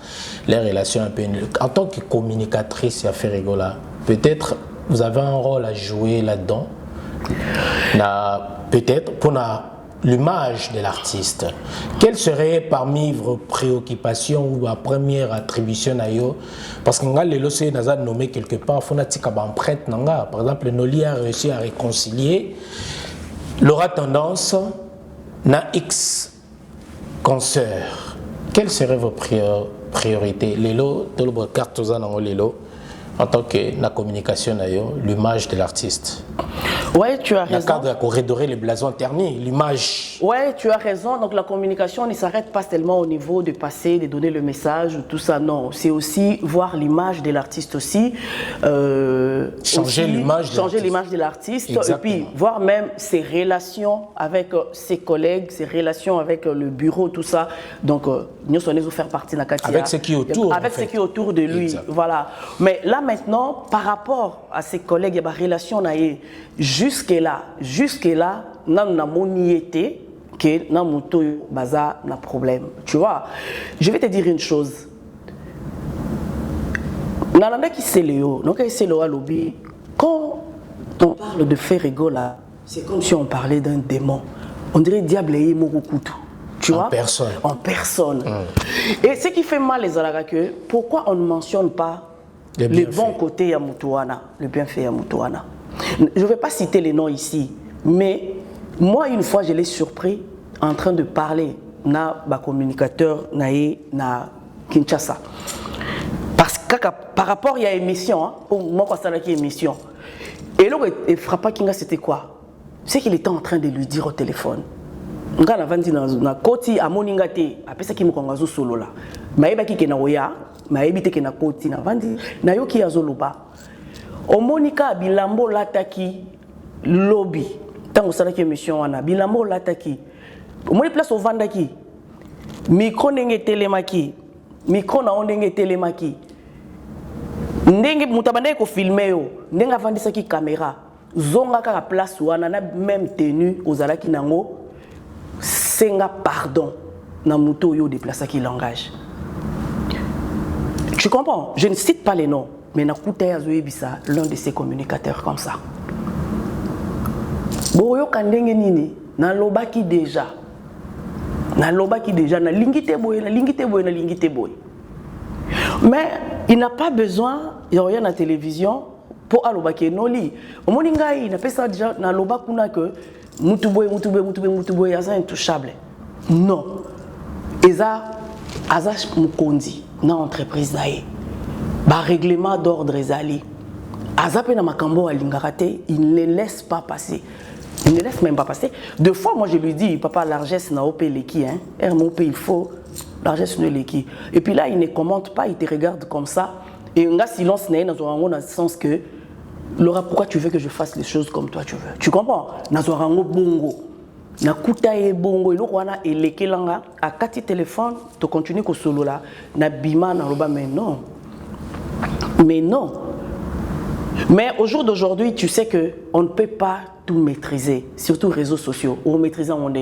les relations un peu en tant que communicatrice à Ferrigola. Peut-être vous avez un rôle à jouer là-dedans. Peut-être pour l'image de l'artiste. Quelle serait parmi vos préoccupations ou la première attribution à eux? Parce que les lossés n'a nommé quelque part, il faut prêtre nanga. Par exemple, Noli a réussi à réconcilier. L'aura tendance na X consoeur. Quelles seraient vos priorités? Les lots, tout le carte aux anneaux, les lots. en tant que la communication, l'image de l'artiste. Ouais, tu as raison. Le cadre à redorer les blasons ternis, l'image. Ouais, tu as raison. Donc la communication ne s'arrête pas seulement au niveau de passer, de donner le message, tout ça. Non, c'est aussi voir l'image de l'artiste aussi. Changer l'image de l'artiste. Et puis voir même ses relations avec ses collègues, ses relations avec le bureau, tout ça. Donc nous sommes faire partie de la Katia. Avec ce qui est autour. Avec ce qui est autour de lui. Exact. Voilà. Mais là maintenant, par rapport à ses collègues, il y a des relations. Jusque-là, nan na moniété que nan moto baza na problème. Tu vois, je vais te dire une chose. Nalanda qui c'est Léo, donc c'est Léo lobby. Quand on parle de Ferrego là, c'est comme si on parlait d'un démon. On dirait diable et mokukutu. Tu vois? En personne. Et ce qui fait mal les Alaga que pourquoi on ne mentionne pas les bons côtés à Moutouana, le bienfait à Moutouana. Je ne vais pas citer les noms ici, mais moi, une fois, je l'ai surpris en train de parler na communicateur na Kinshasa. Parce que par rapport à l'émission, moi, quand c'est émission, et là, il frappa Kinga, c'était quoi? C'est qu'il était en train de lui dire au téléphone. Nga na vandi na koti amoninga te apesa ki mukongazo solo la. Maeba ki kena oya, maebi te kena koti na vandi na yoki azoloba. Omonika bilambo lataki lobby. Tango salaki émission wana bilambo lataki. Omoni place au vandaki. Micro ndenge telemaki. Micro na ndenge telemaki. Ndenge mutabande ko filmer yo. Ndenge avandisaki caméra. Zonga ka place wana na même tenue ozalaki nango. Senga pardon na muto yo déplacer qui langage. Tu comprends? Je ne cite pas les noms. Mais Nakuta Yazoebisa, l'un de ses communicateurs comme ça. Boyo Kandenge Nini, na lobaki déjà. Na lobaki déjà, na lingite boy, na lingite boy, na lingite boy. Mais il n'a pas besoin, il y a rien à la télévision pour alobaki noli. Au moninga, il n'a pas ça déjà, na lobakuna que mutuboy, yaza intouchable. Non. Eza, Azash Mukondi, na entreprise d'ailleurs. Bah, règlement d'ordre ezali. Azape na makambo alingarate, il ne laisse pas passer. Il ne laisse même pas passer. Deux fois, moi je lui dis, papa, l'argesse n'a pas l'équi, hein. Il faut l'argesse de l'équi. Et puis là, il ne commente pas, il te regarde comme ça. Et on a silence dans le sens que, Laura, pourquoi tu veux que je fasse les choses comme toi tu veux? Tu comprends? Nazorango bongo. Na kuta e bongo ilo wana eleke langa a kati téléphone, tu continues ko solo là, na bima na roba mais non. Mais non. Mais au jour d'aujourd'hui, tu sais qu'on ne peut pas tout maîtriser, surtout les réseaux sociaux. On maîtrise en monde.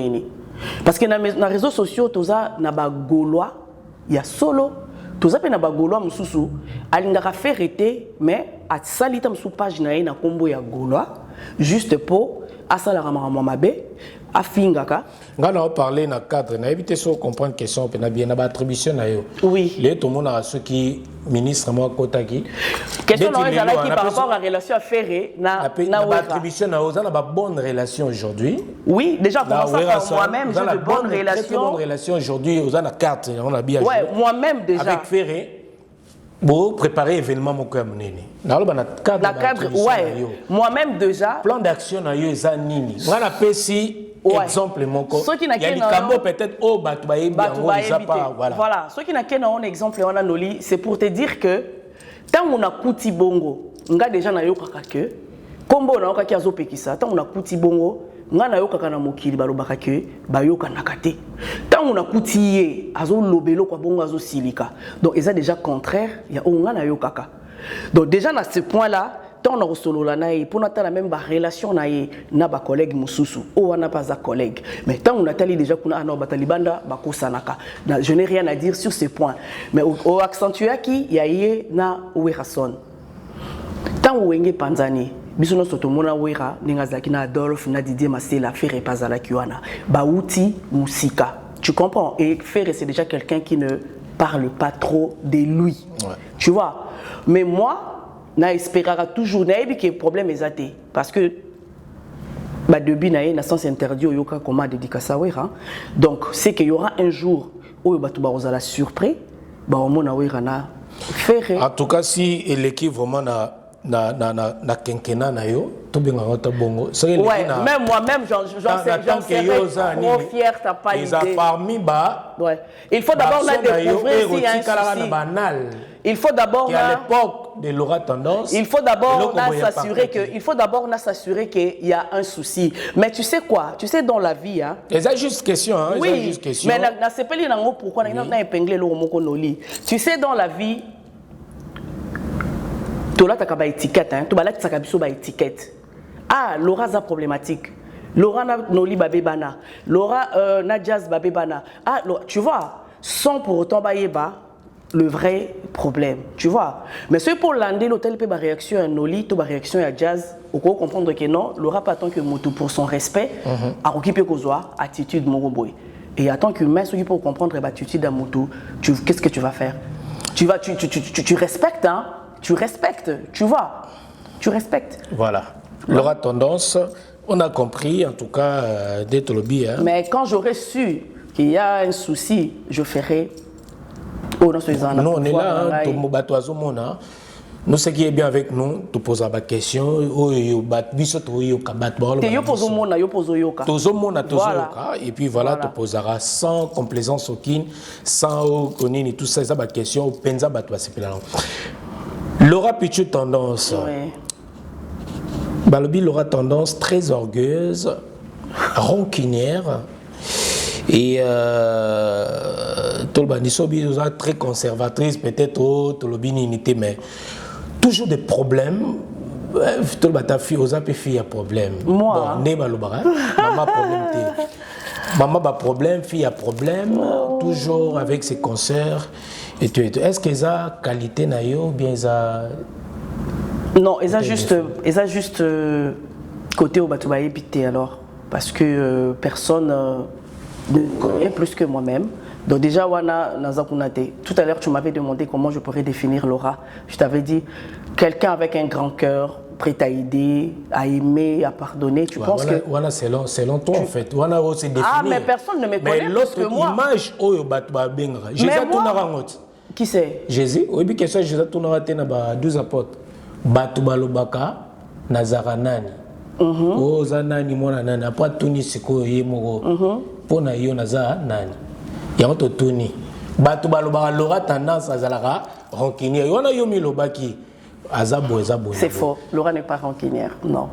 Parce que dans les réseaux sociaux, tu as des Gaulois, il y a solo, tu as des Gaulois, il a fait arrêter, mais à salita sur page na combo ya Gaulois, juste pour à salarama mamabe. Afingaka. Quand on parle dans le cadre, on a évité de comprendre question, on a bien attribution. Oui. Les tout le monde a ceux qui ministre moi Kotaki. Question par rapport à la relation affairée na attribution na on a une bonne relation aujourd'hui. Oui, déjà pour moi-même j'ai de bonnes relations. Très bonne relation aujourd'hui, on a la carte, on a bien. Ouais, moi-même déjà. Avec Ferré. Pour préparer l'événement, dans le cadre, ouais. Moi-même déjà. Plan d'action, on a nini. On a pesi exemple mon co. Il y a des cambo peut-être au batoubaye voilà. Ceux qui n'ont qu'un exemple on a noli, c'est pour te dire que tant on a kuti bongo, on a déjà na yoka que combo na yoka ki azopekisa. Tant on a kuti bongo, on a yoka kana mokili balobaka que bayoka nakate. Tant on a kuti ye azo lobelo kwa bongo azo silika. Donc ils sont déjà contraire, il y a on a yoka. Donc déjà à ce point-là, tant on a solo la naï pour notre la même relation naï na ba collègue mususu ou on n'a pas un collègue. Mais tant on a tali déjà qu'on a no batalibanda bako sanaka. Je n'ai rien à dire sur ce point. Mais au accentuer qui y a yé na Ouerason. Tant Ouenge Panzani biso no soto mona Ouera ningazaki na Adolphe na Didier Masela faire pazala kiwana. Bauti musika. Tu comprends? Et Ferré c'est déjà quelqu'un qui ne parle pas trop de lui. Ouais. Tu vois? Mais moi na espérera toujours na ebi que problème ezate parce que ba debi na na sens interdit yoka comment dédicace Ouera. Donc c'est qu'il y aura un jour où batu ba ozala surpris ba omona Ouera na Ferré. En tout cas, si l'équipe vraiment na quinquennat na yo, tout bien ngata bongo. Ouais, même moi-même, j'en serais trop fier, t'as pas idée. Ouais. Il faut d'abord découvrir s'il y a un souci. Il faut d'abord à l'époque de Laura Tendance. Il faut d'abord s'assurer qu'il y a un souci. Mais tu sais quoi? Tu sais dans la vie, hein. C'est juste question, hein. Oui. Juste question. Mais na sepeli nango pourquoi na épinglé le moko noli. Tu sais dans la vie, tola takaba étiquette, hein. To balaki sakabiso ba étiquette. Ah, Laura za problématique. Laura na noli babebana. Laura na jazz babebana. Ah, tu vois, sans pour autant baïeba le vrai problème, tu vois. Mais c'est pour l'année l'hôtel peut réaction à Noli, tout réaction à jazz, on peut comprendre que non, Laura pas tant que moto pour son respect, à occuper kozoa attitude moroboy. Et en tant qu'humain, ceux qui peuvent comprendre l'attitude à moto, qu'est-ce que tu vas faire? Tu respectes, hein? Tu respectes, tu vois. Tu respectes. Voilà. Laura Tendance, on a compris en tout cas d'être lobby. Hein. Mais quand j'aurais su qu'il y a un souci, je ferai. Non, on est là, nous, ce qui est bien avec nous, tu poses la question, et puis voilà, tu poseras sans complaisance aucune, sans connaître tout ça, c'est question, Laura Pichu Tendance. Balobi Laura Tendance très orgueilleuse, rancunière. Et Tolbanisobi très conservatrice, peut-être Tolobinité, mais toujours des problèmes. Ta fille, fille a problème. Moi. Bon, maman problème. Maman a problème, fille a problème, toujours avec ses concerts. Et tout. Est-ce qu'ils ont qualité ou bien ils ont. Non, ils ont juste côté au Batoubaye Bité alors. Parce que personne. Et plus que moi-même. Donc déjà, Wana Nazakunate. Tout à l'heure, tu m'avais demandé comment je pourrais définir Laura. Je t'avais dit, quelqu'un avec un grand cœur, prêt à aider, à aimer, à pardonner. Tu penses que... Wana, selon toi, en fait. Wana, c'est défini. Ah, mais personne ne me connaît plus que moi. Image, Jésus Tonarangot. Qui c'est? Jésus. Oui, puis question, Jésus Tonarangot, 12 apôtres. Batuba Lobaka, Nazaranani. Oh, Zanani, Mona Nana, pas Tuni Siko, Yemoro. Pona yo naza nani yango toni batu baloba Laura Tendance azalaka rancunière yona yo milobaki azabo. C'est faux, Laura n'est pas rancunière, non.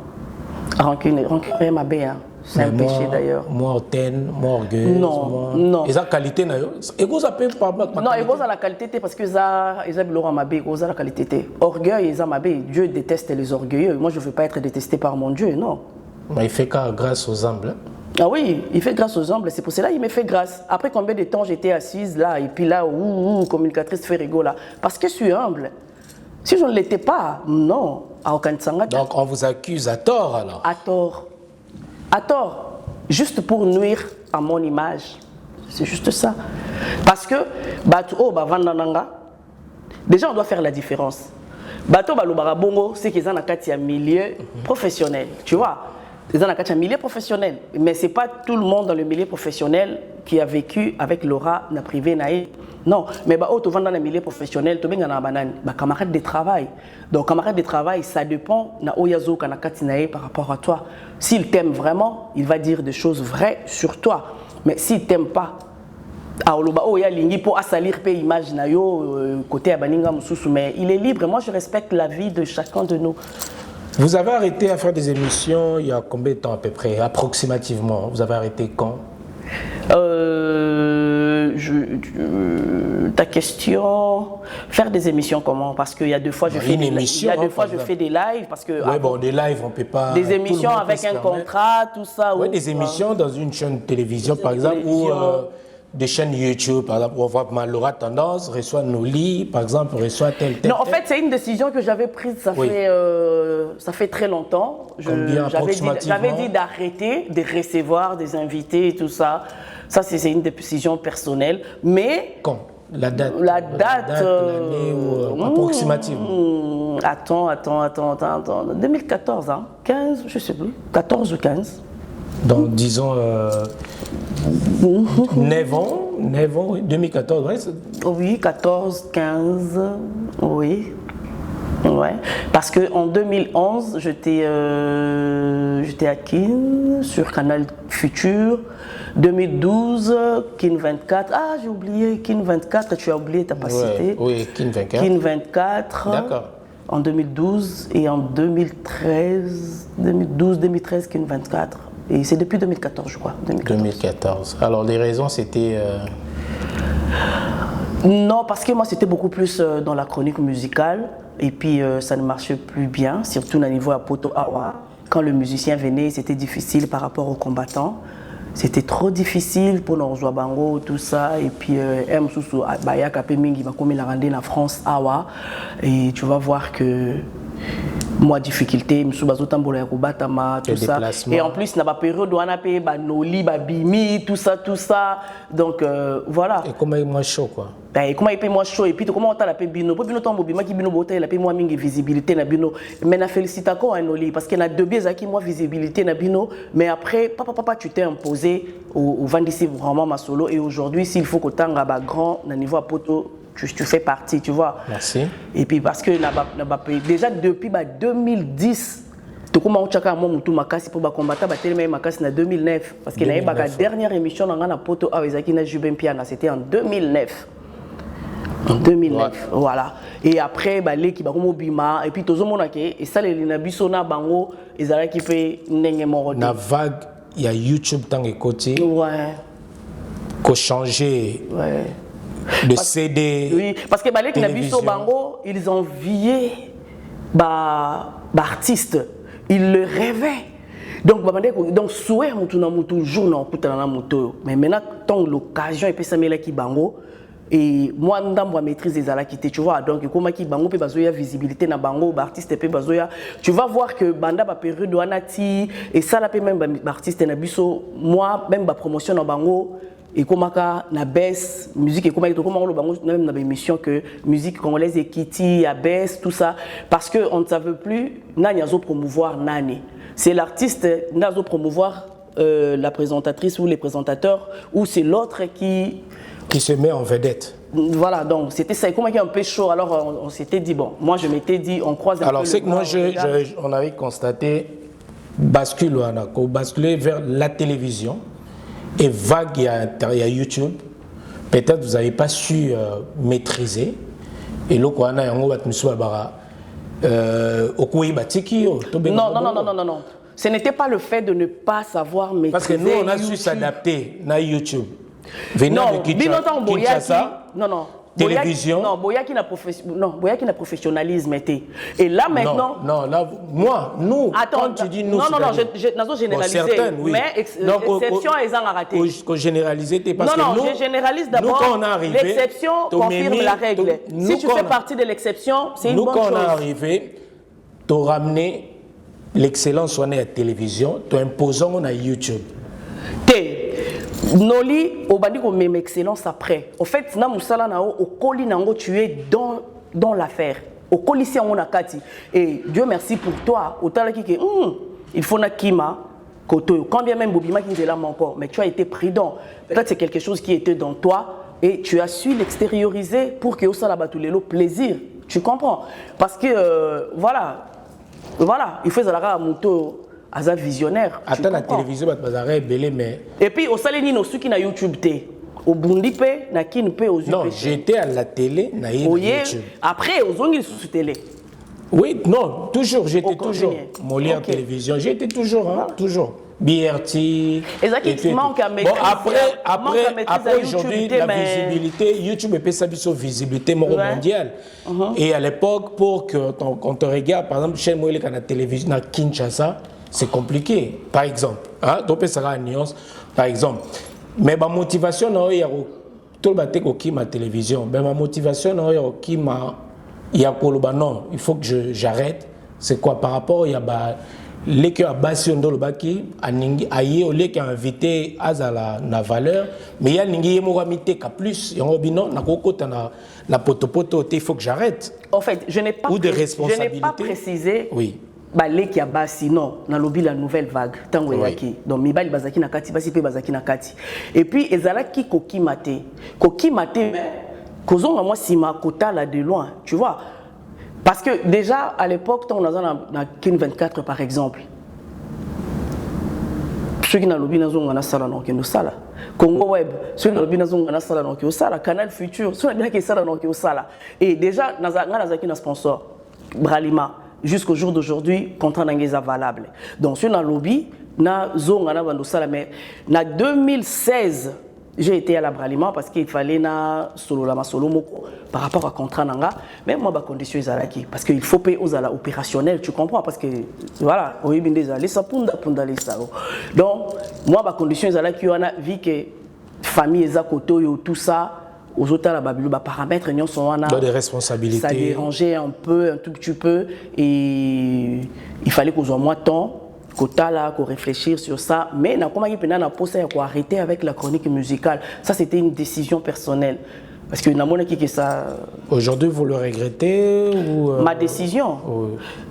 Rancunière ma bien, c'est un péché d'ailleurs. Moi hautaine, moi orgueilleuse. Non. Et ça qualité na yo et vous appelez pas non, et vous a la qualité parce que ça Laura Mabé, vous a la qualité. Orgueil et Mabé, Dieu déteste les orgueilleux. Moi je veux pas être détesté par mon Dieu, non. Mais il fait grâce aux humbles. Ah oui, il fait grâce aux humbles, c'est pour cela qu'il me fait grâce. Après combien de temps j'étais assise là, et puis là, communicatrice Ferrigo là, parce que je suis humble. Si je ne l'étais pas, non, à aucun sens. Donc on vous accuse à tort alors? À tort. À tort. Juste pour nuire à mon image. C'est juste ça. Parce que, déjà on doit faire la différence. Bato balobara bongo, c'est qu'ils ont un milieu professionnel, tu vois. Ils ont un milieu professionnel, mais c'est pas tout le monde dans le milieu professionnel qui a vécu avec Laura na privé naïe. Non, mais tu vas dans le milieu professionnel, tu vas dans camarade de travail. Donc camarade de travail, ça dépend na oyazo kana katinae par rapport à toi. S'il t'aime vraiment, il va dire des choses vraies sur toi. Mais s'il t'aime pas, mais il est libre. Moi, je respecte la vie de chacun de nous. Vous avez arrêté à faire des émissions il y a combien de temps à peu près, approximativement? Vous avez arrêté quand? Ta question, faire des émissions comment? Parce qu'il y a deux fois je fais des lives parce que ouais, bon, des lives on peut pas. Des émissions avec un contrat, tout ça. Ouais, des émissions dans une chaîne de télévision par exemple ou des chaînes YouTube, par exemple, on voit Laura Tendance, reçoit Noli, par exemple, reçoit tel. Non, en fait, c'est une décision que j'avais prise, ça fait très longtemps. J'avais dit d'arrêter de recevoir des invités et tout ça. Ça, c'est une décision personnelle. Mais. Quand? La date, l'année ou approximativement. Attends. 2014, hein, 15, je sais plus, 14 ou 15. Donc, disons, 9 ans, 9 ans, oui, 2014, ouais, oui, 14, 15, oui. Ouais. Parce qu'en 2011, j'étais à Kin, sur Canal Futur. 2012, Kin 24. Ah, j'ai oublié Kin 24, tu as oublié ta cité. Oui, Kin 24. Kin 24. D'accord. En 2012 et en 2013, 2013, Kin 24. Et c'est depuis 2014, je crois. 2014. Alors, les raisons, c'était... Non, parce que moi, c'était beaucoup plus dans la chronique musicale. Et puis, ça ne marchait plus bien, surtout au niveau à Poto Awa. Quand le musicien venait, c'était difficile par rapport aux combattants. C'était trop difficile pour nos joueurs bango, tout ça. Et puis, la France, Awa. Et tu vas voir que moi, difficulté, tout ça. Et en plus, n'a pas période où on a payé Noli, Bimi, tout ça. Donc, voilà. Et comment il est moins chaud, quoi? Et comment il paye moins chaud? Et puis, comment on a payé Bino? Bino tombe, Bima qui Bino Bote, il a payé moins de visibilité, Bino. Mais na félicite à Noli, parce qu'il y a deux biais qui moins visibilité, Bino. Mais après, papa, tu t'es imposé au Vandisi vraiment ma solo. Et aujourd'hui, s'il faut que tu aies un grand niveau à poto, tu fais partie, tu vois. Merci. Et puis parce que déjà depuis 2010, tu commences à faire pour combattre en 2009 parce que la dernière émission dans la poto avec Jubin Piana, c'était en 2009. En 2009, ouais. Voilà. Et après, les qui ont bima et puis tout le monde et ça les nabisona bango et ça qui fait n'engemo. Na vague, il y a YouTube tant que côté. Ouais. Qu'on changer. Ouais. Le CD. Oui, parce que les Nabiso Bango, ils enviaient artistes, ils le rêvaient. Donc souhait toujours mais maintenant tant l'occasion et puis ça met qui Bango et moi ndambo maîtrise des alakité, tu vois. Donc comment qui Bango peut bazoya visibilité na Bango artiste peut bazoya, tu vas voir que banda ba période wanati et ça la peut même artiste Nabiso moi même ba promotion na Bango. Et comment na baisse musique et comment on bango même dans l'émission que musique congolaise et Kitty à baisse tout ça parce que on ne savait plus n'azo promouvoir nani c'est l'artiste n'azo promouvoir la présentatrice ou les présentateurs ou c'est l'autre qui se met en vedette. Voilà, donc c'était ça. Comment il y a un peu chaud, alors on s'était dit bon, moi je m'étais dit on croise un alors peu. Alors c'est que moi on avait constaté basculer vers la télévision. Et vague, il y a YouTube. Peut-être vous n'avez pas su maîtriser. Et là, on a non. Ce n'était pas le fait de ne pas savoir maîtriser. Parce que nous, on a su s'adapter à YouTube. Venez avec Kinshasa. Non. Télévision. Boyaki na professionnalisme était. Et là maintenant. Non, là, moi, nous. Attends, quand tu dis nous. Non, je généralisé. Bon, certaines, oui. Mais exception, ils ont raté. Qu'on généralisé, parce que nous. Je généralise d'abord. L'exception confirme la règle. Si tu fais partie de l'exception, c'est une bonne chose. Nous, quand on est arrivé, tu as ramené l'excellence à la télévision, tu as imposé à YouTube. Noli, au bandi qu'on met excellence après. Au fait, na musala na au koli nango tu es dans l'affaire. Au koli si on a kati. Et Dieu merci pour toi. Au talaki que il faut na kima koto. Quand bien même Bobima qui est là encore, mais tu as été prudent. Peut-être c'est quelque chose qui était dans toi et tu as su l'extérioriser pour que au sala batulelo plaisir. Tu comprends? Parce que voilà, il faut zalaka moto. Asa visionnaire. Attends la télévision, mais. Et puis au salini no suki na YouTube té. Au bundi pe na kin pe aux Non, j'étais à la télé na YouTube. Après aux ongi sous télé. Oui, non, toujours, j'étais toujours Molière télévision, j'étais toujours toujours BRT. Exactement. Bon après aujourd'hui la visibilité YouTube peut s'habiller sur visibilité mondiale. Et à l'époque pour que quand on regarde par exemple chez moi la télévision na Kinshasa c'est compliqué, par exemple. Donc, ça sera une nuance, par exemple. Mais ma motivation, tout le monde qui ma télévision. Mais ma motivation, qui m'a. Il y a non, il faut que j'arrête. C'est quoi par rapport il y a les qui a basé dans le baki, aïe au lieu qui a invité à la valeur, mais il y a ningi moramité qui plus. Il y a na poto il faut que j'arrête. En fait, je n'ai pas précisé. Oui. balé qui a bassi non na lobby la nouvelle vague tango yaki donc mibali bazaki na kati basi pe bazaki na kati et puis ezalaki koki maté mais kozonga moi sima kota là de loin tu vois parce que déjà à l'époque on a na Kin 24 par exemple ceux qui na lobby na zonga na sala non kendo sala Congo Web ceux qui na lobby na zonga na sala non kendo sala Canal Futur ceux qui na sala non kendo sala et déjà nazaki na sponsor Bralima jusqu'au jour d'aujourd'hui, contrat d'engagement valable. Donc, sur le lobby, na zonga na bando sala mais na 2016, j'ai été à la Bralima parce qu'il fallait na solo la solo moko par rapport à contrat nanga. Mais moi, ma condition est zalaki parce qu'il faut payer aux ala opérationnels, tu comprends parce que voilà, au ibindeza les sapunda punda les salo. Donc, moi, ma condition est zalaki on a vu que famille ezakoto yo tout ça. Aux autres, les paramètres sont des responsabilités. Ça dérangeait un peu, un tout petit peu. Et il fallait qu'on ait moins de temps, qu'on réfléchisse sur ça. Mais comment il y a pour arrêter avec la chronique musicale. Ça, c'était une décision personnelle. Parce que qui ça. Aujourd'hui, vous le regrettez ou Ma décision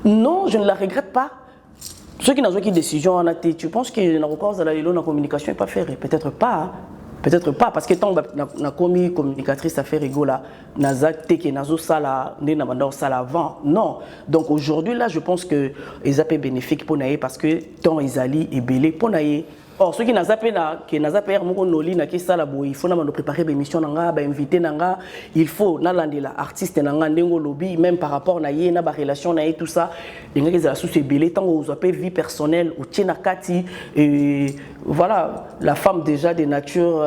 Non, je ne la regrette pas. Ceux qui n'ont pas de décision, tu penses que la communication n'est pas faite? Peut-être pas. Hein. Peut-être pas, parce que tant que la communicatrice a fait rigola, nazak que nazo sala, né na banda sala avant. Non. Donc aujourd'hui là, je pense que les AP bénéfiques pour naïe parce que tant Isali est belé pour naïe. Or ceux qui n'a zappé na qui n'a zappé mon noli na qui sala boy, il faut na préparer des émissions nanga, ba inviter nanga, il faut na landela artiste nanga ndengo lobby même par rapport na yé na ba relation na yé tout ça. Les gars qui ont sous belé tant aux AP vie personnelle au tchena kati et voilà, la femme déjà de nature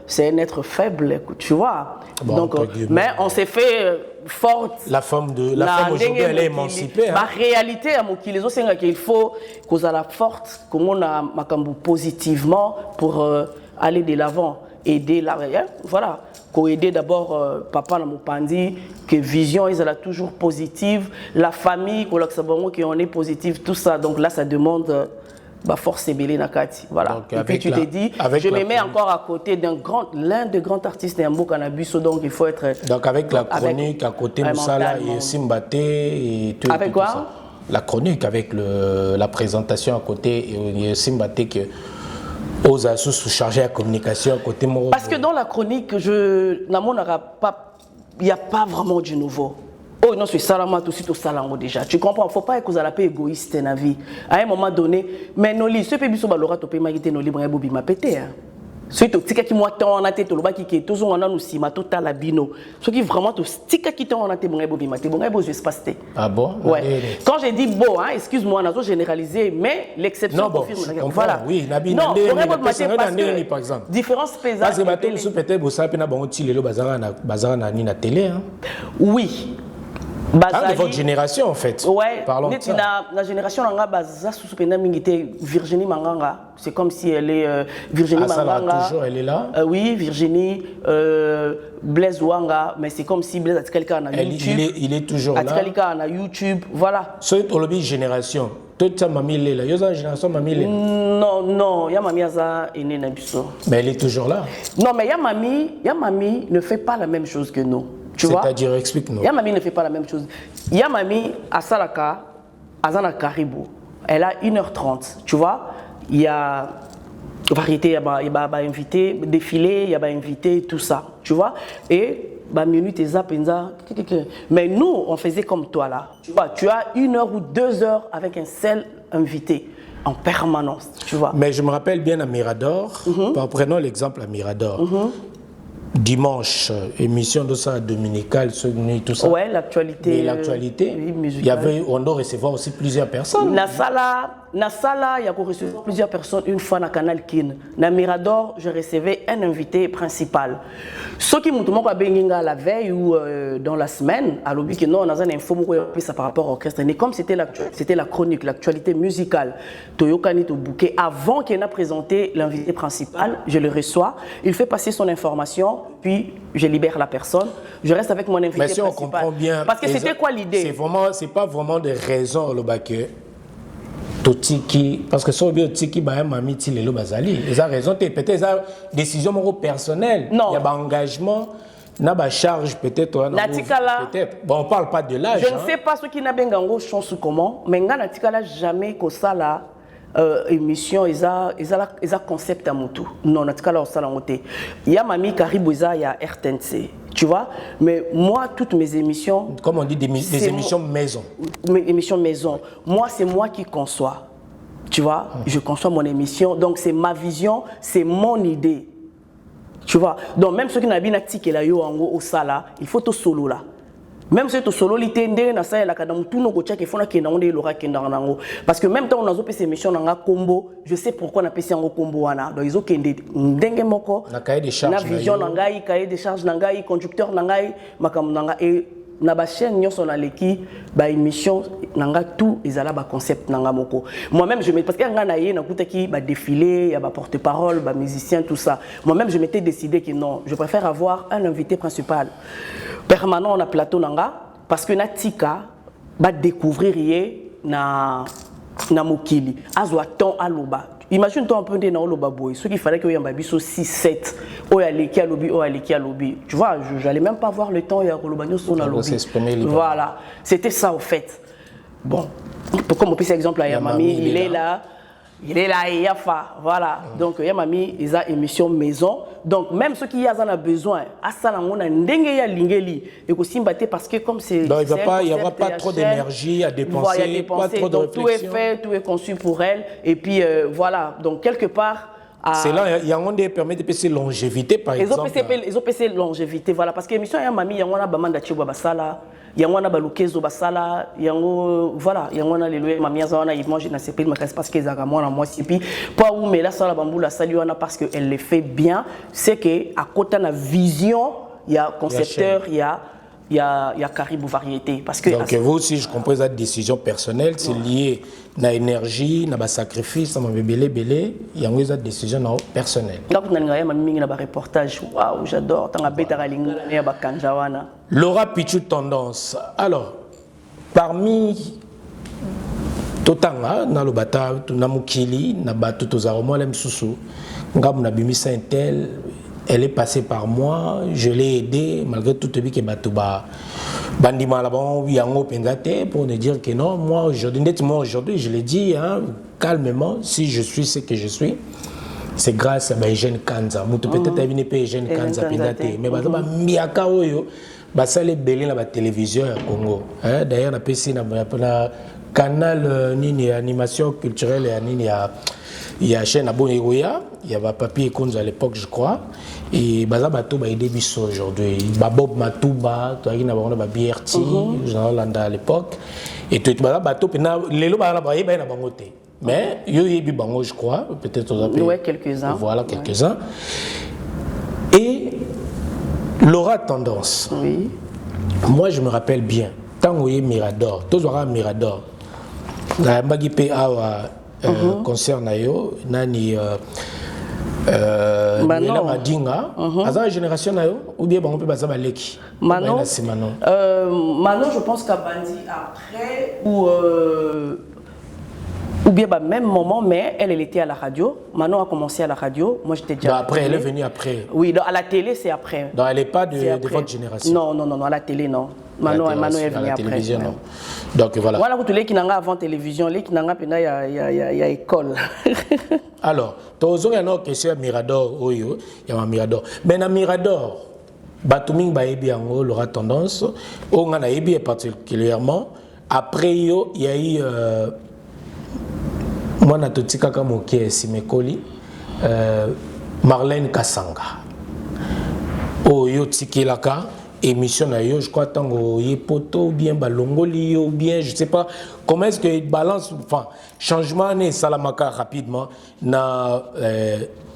c'est un être faible, tu vois. Bon, donc mais on s'est fait forte. La femme aujourd'hui elle est émancipée. La réalité à mon qui les autres c'est qu'il faut qu'on a la forte, qu'on a makambu positivement pour aller de l'avant, aider l'arrière, voilà. Qu'on aider d'abord papa na mopandi que vision ils a toujours positive, la famille qu'on on est positive tout ça donc là ça demande force et belé nakati voilà. Donc, et puis tu t'es dit je me mets encore à côté l'un des grands artistes d'Ambo Cannabis donc il faut être donc avec la chronique à côté Moussala et Simbaté et tout avec quoi ça. La chronique avec la présentation à côté et Simbaté que aux sous chargé à communication à côté moi. Parce que dans la chronique il n'y a pas vraiment du nouveau. Oh non, c'est salama tout suite au salango déjà. Tu comprends? Faut pas que vous allez égoïste dans la vie. À un moment donné, mais non li, ce pays biso balora to pe magité no li brin bobi ma pété. Ce tika qui moi tant en tête lo ba qui est toujours on a nous sima total abino. Ce qui vraiment to tika qui tant en tête brin bobi ma té brin bo je space. Ah bon? Ouais. Quand j'ai dit bon hein, excuse-moi, on a généralisé mais l'exception confirme. Voilà. Oui, nabi non, par exemple. Différence pesante. Parce que bateau sous peut-être bossa pe na bango tilelo bazara na ni na télé hein. Oui. De votre génération en fait. Ouais. Parlons de ça. La génération nanga baza sous Virginie Manganga. C'est comme si elle est Virginie Manganga. Toujours elle est là. Oui, Virginie Blaise Wanga, mais c'est comme si Blaise a quelqu'un à YouTube. Il est toujours là. Quelqu'un à YouTube, voilà. C'est une génération. Toute sa mamie est là. Il y a une génération mamie est là. Non, il y a mamie Aza est née Nabiso. Mais elle est toujours là. Non, mais il y a mamie ne fait pas la même chose que nous. C'est-à-dire, explique-nous. Yamami ne fait pas la même chose. Yamami, à Salaka, à Zana Caribou, elle a 1h30. Tu vois, il y a variété, il y a invité, défilé, il y a invité, tout ça. Tu vois, et minute et zapenza. Mais nous, on faisait comme toi là. Tu vois, tu as 1 heure ou 2 heures avec un seul invité. En permanence, tu vois. Mais je me rappelle bien à Mirador, prenons l'exemple à Mirador. Dimanche, émission de ça dominicale, tout ça. Ouais, l'actualité. Et l'actualité, il y avait, on doit recevoir aussi plusieurs personnes. Na sala, il y a recevoir plusieurs personnes une fois dans Canal Kin. Na Mirador, je recevais un invité principal. Ceux qui m'ont dit la veille ou dans la semaine, à l'objet que non, on a une info par rapport au orchestre. Mais comme c'était la chronique, l'actualité musicale, Toyokani to bouquet, avant qu'il ait présenté l'invité principal, je le reçois, il fait passer son information, puis je libère la personne. Je reste avec mon invité principal. Mais si on comprend bien, parce que c'était quoi l'idée? C'est pas vraiment des raisons le baquet. Parce que si on dit que mamie Tilelo Bazali, ils ont raison, peut-être ils ont décision personnelle. Non. Il y a un engagement n'a pas charge peut-être. Peut-être. Bon, on parle pas de l'âge. Je ne sais pas ce qui n'a pas de chance ou comment, mais nga natikala jamais que ça là. Émission, ils ont concept à Moutou. Non, natikala au salon moté. Il y a Mami Karibouza, il y a RTNC. Tu vois, mais moi, toutes mes émissions. Comme on dit, des émissions maison. Mes émissions maison. Moi, c'est moi qui conçois. Tu vois, je conçois mon émission. Donc, c'est ma vision, c'est mon idée. Tu vois, donc même ceux qui n'ont pas dit là, au sala, il faut tout solo là. Même si tu solo lité ndé na ça la kadam tout no kocha ke fona ke na onde lora ke ndango parce que même temps on a zo pese émission na combo je sais pourquoi on a pese en combo wana donc ils ont kende ndenge moko na cahier de charge na vision na ngai cahier de charge na ngai conducteur na ngai makam na ngai et na ba chaîne nyonso na leki ba émission na nga tout ezala ba concept na nga moko moi-même je me parce que nga na ye na kutaki ba défilé ya ba porte-parole ba musicien tout ça moi-même je m'étais décidé que non je préfère avoir un invité principal permanent na plateau nanga parce que na tika ba découvrir yé na mokili azwa temps aloba imagine toi un peu dans oloba boy ce qu'il fallait que yamba biso 6 7 oyaleki à lobby tu vois j'allais même pas avoir le temps ya oloba nyoso na lobby voilà c'était ça au fait bon comme on peut par exemple ya mami il est là et Yafa, voilà. Donc, il y a mami, ils ont émission maison. Donc, même ceux qui en ont besoin, à ça, on a ndenge lingeli et aussi battre parce que comme c'est. Donc, il n'y aura pas trop d'énergie à dépenser, pas trop de donc, tout est fait, tout est conçu pour elle. Et puis, voilà. Donc, quelque part. C'est là, il y a un qui permet de passer longévité, par exemple. Ils ont passé longévité, voilà. Parce que l'émission, il y a mami, il y a un bamanda chiwa basala. Il y a un balukezo basala, il y a voilà, il y a un les mamia zana ils mangent na sepel parce que ça moi moi sipi pas où mais là ça la bambou la saluana parce que elle le fait bien, c'est que à côté de la vision, il y a concepteur, il y a Caribou variété parce que donc vous aussi je comprends cette décision personnelle c'est lié na énergie na ba sacrifice na belé il y a une décision personnelle là vous n'avez pas mis na ba reportage waouh j'adore tanga beta kalinga ya ba kanjawana Laura Pichou tendance alors parmi totanga na lobata na mukili na batu tozaro moi lem susu ngabu na bimisa intel. Elle est passée par moi, je l'ai aidée, malgré tout ce que Batouba Bandima là-bas, pour ne dire que non, moi aujourd'hui, je l'ai dit hein, calmement, si je suis ce que je suis, c'est grâce à Eugène Kanza. Peut-être à Eugène Kanza, mais Miaka Oyo, ça les belé la télévision au Congo. D'ailleurs, on a canal ni animation culturelle et ni il y a chaîne à Bonégoya, il y avait Papier Konza à l'époque, je crois. Et Baza Bato a aidé Bisso aujourd'hui. Bob Matouba, tu as vu, on a BRT, Jean Landa à l'époque. Et tu as Bato, les lots, mais il y a eu Bango, je crois, peut-être aux appels. Oui, quelques-uns. Voilà, quelques-uns. Et Laura Tendance. Oui. Moi, je me rappelle bien, tant qu'il y a Mirador, tous aura Mirador. La Magipe Awa. Concert nayo nani Mela Madinga à génération nayo ou bien on peut baza baleki Manon Manon je pense qu'à Bandi après ou bien même moment mais elle était à la radio. Manon a commencé à la radio, moi j'étais déjà après elle est venue après. Oui, à la télé c'est après. Donc elle n'est pas de votre génération. Non, à la télé non. Manon est venue après. Télévision, non. Donc voilà. Voilà vous tous les qui n'ont avant télévision, les qui n'ont pas il y a école. Alors, tous il y a une question à Mirador, il y a un Mirador. Mais dans Mirador, Batuming Baebi Ango Laura Tendance, on a ébi particulièrement après il y a eu moi natotika kamoke simekoli Marlène Kassanga. Oyo tikilaka émission na yo je crois tango yepoto ou bien balongoli ou bien je sais pas comment est-ce que balance enfin changement né salamaka rapidement na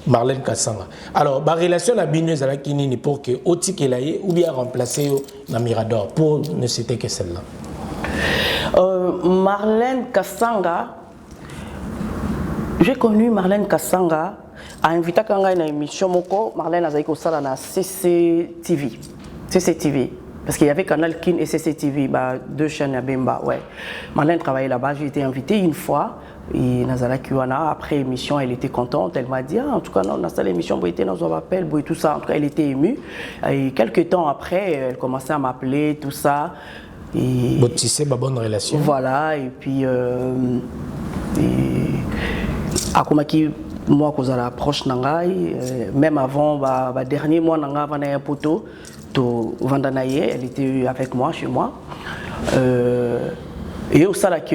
Marlène Kassanga. Alors ba relation na bineuse ala kinini pour que otikelaye ou bien remplacer na Mirador pour ne citer que celle-là. Marlène Kassanga, j'ai connu Marlène Kassanga a invité Kanga une émission moko Marlène a zaiko sala na CCTV. parce qu'il y avait Canal Kin et CCTV, bah, 2 chaînes à Bemba, ouais. Marlène travaillait là-bas, j'ai été invitée une fois. Et Nazala Kiwana, après l'émission, elle était contente. Elle m'a dit, ah, en tout cas, non, dans l'émission, elle était dans un appel, tout ça. En tout cas, elle était émue. Et quelques temps après, elle commençait à m'appeler, tout ça. Et tu sais, ma bonne relation. voilà, et puis, Akomaki, moi, quand j'allais proche Nangai, même avant, dernier mois, Nanga, avant un poteau, Vandanaye, elle était avec moi, chez moi. Et au Salake,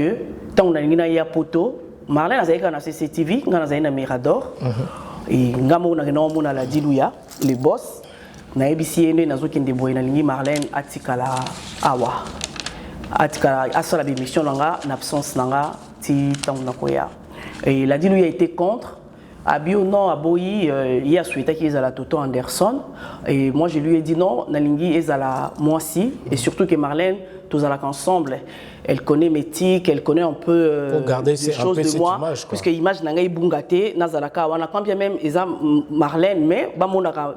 tant on a une poteau, Marlène a été dans CCTV, on a été dans Mirador, et on a été dans la Dilouya, les boss, on a été dans la Marlène Atikala Awa. Atikala Asala l'émission, l'absence Nanga, ti tant on a. Et la Dilouya était contre. Abio non, Aboyi, il a souhaité qu'ils aient la Toto Anderson. Et moi, je lui ai dit non, Nalingi est à la moi-ci. Et surtout que Marlène, tous à ensemble, elle connaît mes tics, elle connaît un peu les choses de moi. Puisque l'image n'a pas été Nazalaka, on a quand même Marlène, mais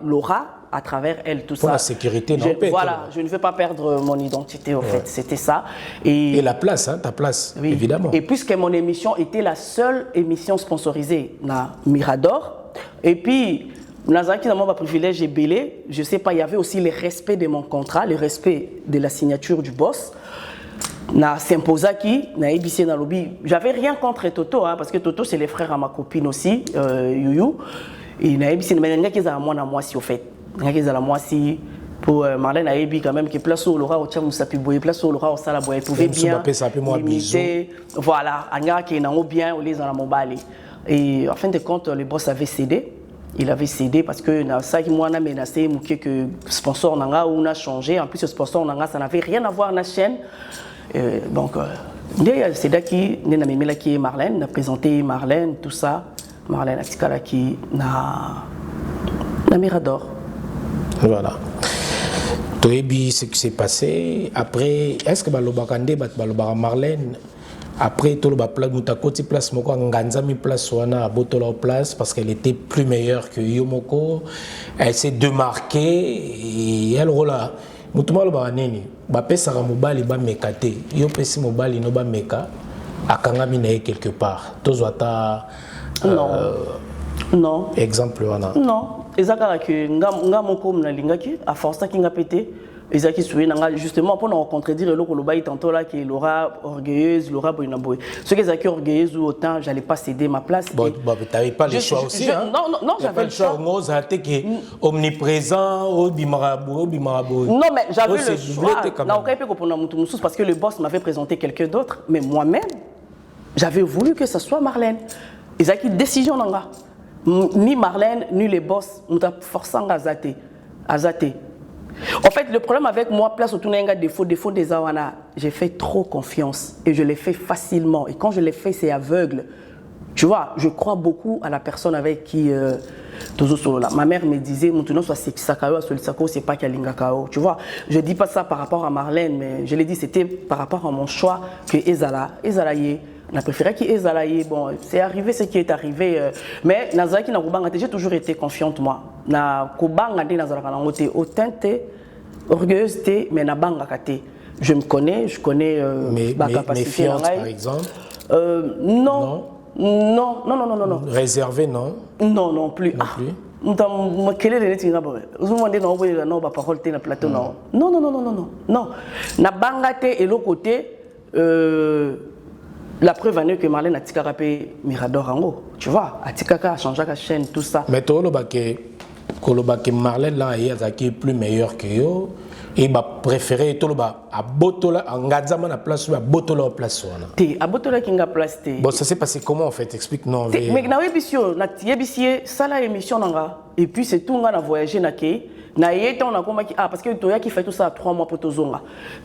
Laura à travers elle, tout ça. Pour la sécurité, non? Voilà, je ne veux pas perdre mon identité, en fait. C'était ça. Et la place, hein, ta place, oui, évidemment. Et puisque mon émission était la seule émission sponsorisée dans Mirador, et puis, Nazaki n'a pas privilège et belé, je sais pas, il y avait aussi le respect de mon contrat, le respect de la signature du boss. Na Sempozaki, na ABC na lobby. J'avais rien contre Toto, hein, parce que Toto c'est les frères à ma copine aussi, Youyou. Et na ABC, mais il y a qui à moi si au fait. Il y a qui à moi si pour Marlène Aebi quand même qui place au Laura au Tcham Sapi Boye, place au Laura au Salaboye, pouvait bien limiter. Voilà, Anga qui n'a bien au les dans la mobile. Et en fin de compte, le boss avait cédé. Il avait cédé parce que ça qui m'a menacé, que sponsor nanga ou on a changé. En plus, le sponsor nanga ça n'avait rien à voir avec la chaîne. Donc, c'est là qui est Marlène, a présenté Marlène, tout ça. Marlène Atikala qui na Mirador. Voilà. Toebi, ce qui s'est passé. Après, est-ce que Balobakande, Marlène, après, tout le place, Moutakoti place, Moko, Nganzami place, Wana, Botolo place, parce qu'elle était plus meilleure que Yomoko. Elle s'est démarquée et elle roula. Moutouma le baraneni, Bapé Sara Mobali ba mekate, Yopesi Mobali no ba meka, Akangami nae quelque part. Tozwata. Non. Non. Exemple, Wana. Non. Ezakara que Ngamoko Mnalingaki, à force qui n'a pété. Ezaki soué justement pour nous contredire le Kolobaï tantôt là qui est Laura orgueilleuse, Laura Boinaboy. Ce qui est orgueilleuse ou autant, j'allais pas céder ma place. Bon, tu n'avais pas le choix aussi. Non, j'avais le choix. Omniprésent, Obimarabo. Non, mais j'avais le choix. Là, on peut comprendre Moutoumoussous parce que le boss m'avait présenté quelqu'un d'autre, mais moi-même, j'avais voulu que ce soit Marlène. Ezaki décision nanga. Ni Marlène, ni les boss, nous avons forcé à zater. En fait, le problème avec moi, place au Tunenga, défaut des Awana, j'ai fait trop confiance et je l'ai fait facilement. Et quand je l'ai fait, c'est aveugle. Tu vois, je crois beaucoup à la personne avec qui ma mère me disait, maintenant soit Sekisakao, Solisako, c'est pas Kalingakao. Tu vois, je dis pas ça par rapport à Marlène, mais je l'ai dit, c'était par rapport à mon choix que Ezalaye. On a préféré qu'il Ezalaye. Bon, c'est arrivé ce qui est arrivé. Mais Nazaki Nakubangate, j'ai toujours été confiante, moi. Nakubangate Nazarakanangote, authentique, orgueilleuse, mais Nabangakate. Je me connais, je connais ma capacité. Méfiante, par exemple non. Non. Réservé, non? Non plus. Non plus. Non. Nabangate et l'autre côté. La preuve en est que Marlène a tiré Mirador en haut. Tu vois, Atikaka a changé la chaîne, tout ça. Mais tu vois, Marlène là, est plus meilleure que yo. Et bah préféré tout le bas à Botola en Gazama la place ou à Botola place à Botola qui a place. Bon, ça s'est passé comment en fait? Explique non. Mais na émission, na émission, ça la émission nanga. Et puis c'est tout on a voyagé na kei. Na yé on a comme parce que Toya qui fait tout ça 3 mois pour tozonga.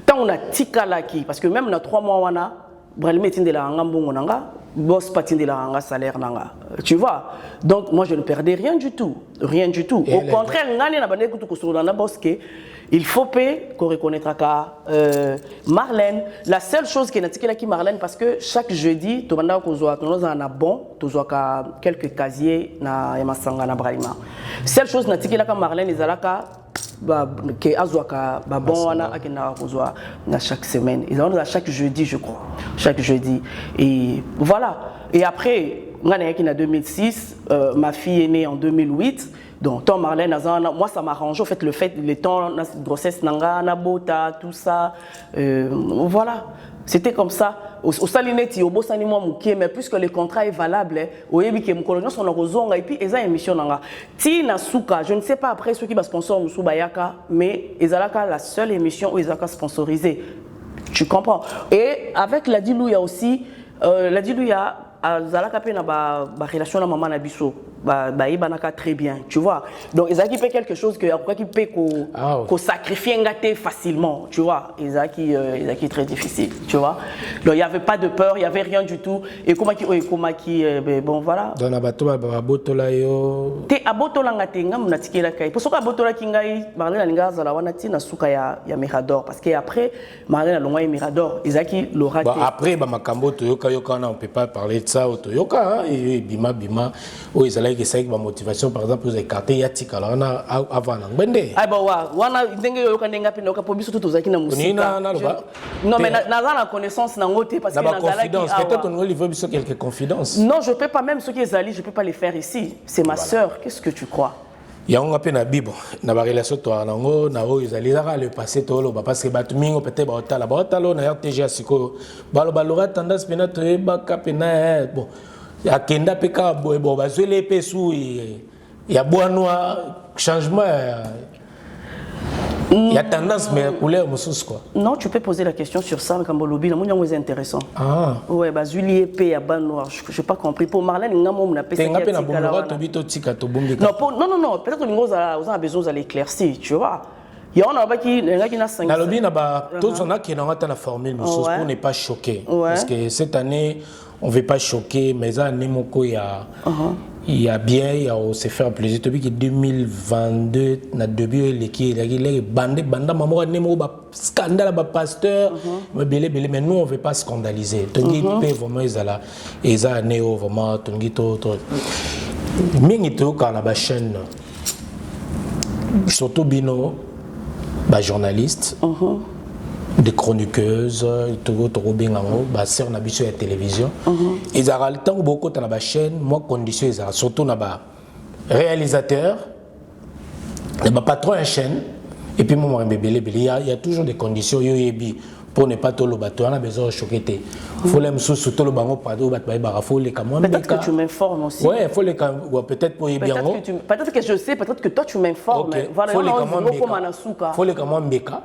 Tant on a tikala qui parce que même na 3 mois wana Bralime tinde la ngambongo nanga, boss patinde la nga salaire nanga. Tu vois? Donc moi je ne perdais rien du tout. Au contraire, ngane na bande kutu kusura na boss que il faut qu'on reconnaîtra Marlène. La seule chose qui est natikela qui Marlène parce que chaque jeudi to banda ko zoa nous en a bon, to zoa quelques casiers na yamasanga na Bralima. Seule chose natikela ka Marlène ezalaka que azwaka ba bon wana akena kozwa na chaque semaine. Ils ont à chaque jeudi, je crois. Chaque jeudi. Et voilà. Et après, moi, en 2006, ma fille est née en 2008. Donc, Tom Marlène, moi, ça m'arrange. En fait, le temps, la grossesse, nanga, nabota, tout ça. Voilà. C'était comme ça. Au salineti, au bossani moi mouké, mais puisque le contrat est valable, au yebi ke mkolonyo son rozonga et puis eza émission nanga. Ti na souka, je ne sais pas après ceux qui va sponsor musu bayaka, mais ezalaka la seule émission où ezalaka sponsorisé. Tu comprends? Et avec la Dilouya aussi, la Dilouya azalaka pe na ba relation na maman na biso. Ibanaka très bien, tu vois. Donc, ils ont fait quelque chose que après qui peut qu'on sacrifie un gâté facilement, tu vois. Ils ont très difficile, tu vois. Donc, il n'y avait pas de peur, il n'y avait rien du tout. Et comment bon voilà. Dans la bateau, abotola yo. Te abotola ngate ngam na tikela kai. Pour ce abotola kingai, Marlène Alinga zalawana ti na suka ya Mirador parce que après Marlène Alonga Mirador, ils ont l'aura. Après makambo toyoka yoka on peut pas parler de ça au toyoka et bima où ils allaient que c'est ma motivation par exemple aux écarter yatika alors on a avant ngende ah bah wana ndenge yo kandenga pe noka po biso tout ozaki na musika non mais na la connaissance na ngote parce que na confidence peut-être on veut biso quelques confidences non je peux pas même ceux qui ezali je peux pas les faire ici c'est ma sœur qu'est-ce que tu crois yango pe na bibo na ba relation to nango na o ezali za le passé to lo parce que batumingo peut-être ba otala na RTG siko balora tendance pena to ba kapena bon akenda peka bon bazwele pesu ya boanwa changement il y a tendance mais couleur musus quoi. Non, tu peux poser la question sur ça comme lobby, non c'est intéressant. Ah. Ouais, bazwili épée ya ban noir, je pas compris pour Marlène ngamo na pesa qui a non, peut-être que vous avez besoin d'aller éclaircir, tu vois. Il y en a qui na 5. Na lobby na ba tous on a qui dans la formule musus pour ne pas choquer parce que cette année on veut pas choquer mais ça nemoko il y a bien il y a se faire plaisir depuis que 2022 na début les banda maman nemo ba scandale ba pasteur belé mais nous on veut pas scandaliser tongi pe vraiment ezala eza neo vraiment tongi to mingi to kana ba chaîne surtout bino ba journaliste des chroniqueuses, sur la télévision. Ils ont le temps beaucoup dans la chaîne, moi condition surtout dans réalisateur, les patrons de chaîne et puis moi il y a toujours des conditions pour ne pas tout le bateau, on a besoin de choquer. Faut les sous tout le bango pardon faut les comment. Peut-être que tu m'informes aussi. Ouais, faut les peut-être pour bien. Peut-être que je sais, peut-être que toi tu m'informes. Voilà, faut les comment beka.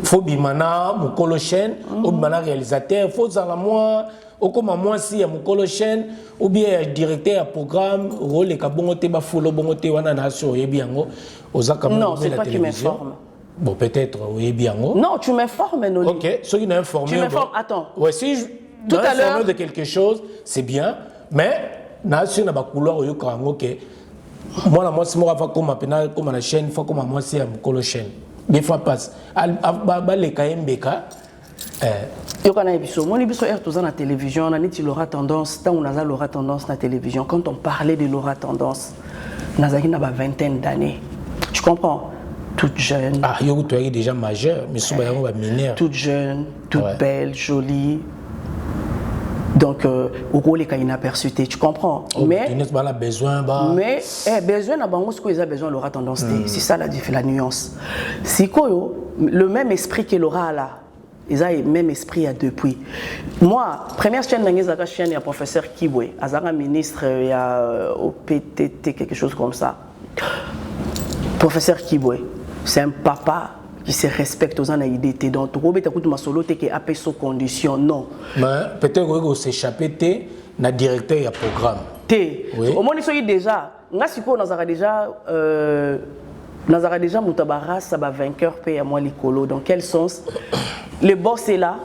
Faut bimana mukolo chaîne ou bimana réalisateur faut dans moi ou comme moi si mukolo chaîne ou bien directeur programme rôle kabongo te ba follow bongo te wana na so yebiango ozaka non c'est pas qui m'informe bon peut-être yebiango non tu m'informes non ok ceux qui n'ont informé tu m'informes attends ouais si tout à l'heure de quelque chose c'est bien mais na sur na ba couloir yo kango que moi si moi va comme pena comme la chaîne faut comme moi si mukolo chaîne des fois passe les KMBK yokana biso moni biso tous na télévision na niti l'aura tendance tant on a l'aura tendance na télévision quand on parlait de l'aura tendance nazaki na ba vingtaine d'années tu comprends toute jeune ah yo tu es déjà majeur mais souvent yango ba mineur toute jeune toute belle jolie donc au rôle est inaperçu tu comprends mais tu n'as pas besoin mais besoin na bango ce qu'ils a besoin l'aura tendance c'est ça la nuance si le même esprit que l'aura là ils ont le même esprit à depuis moi première chaîne d'angezaka chaîne il y a professeur Kibwe azaka ministre il y a au PTT quelque chose comme ça professeur Kibwe c'est un papa qui se respecte aux anaïdés donc Robert écoute ma solo qui a payé ses conditions non mais peut-être que s'échapper na directeur il y a programme au moins ils déjà ngasiko nazara déjà mutabara ça va vainqueur paye à moi l'écolo dans quel sens le boss est là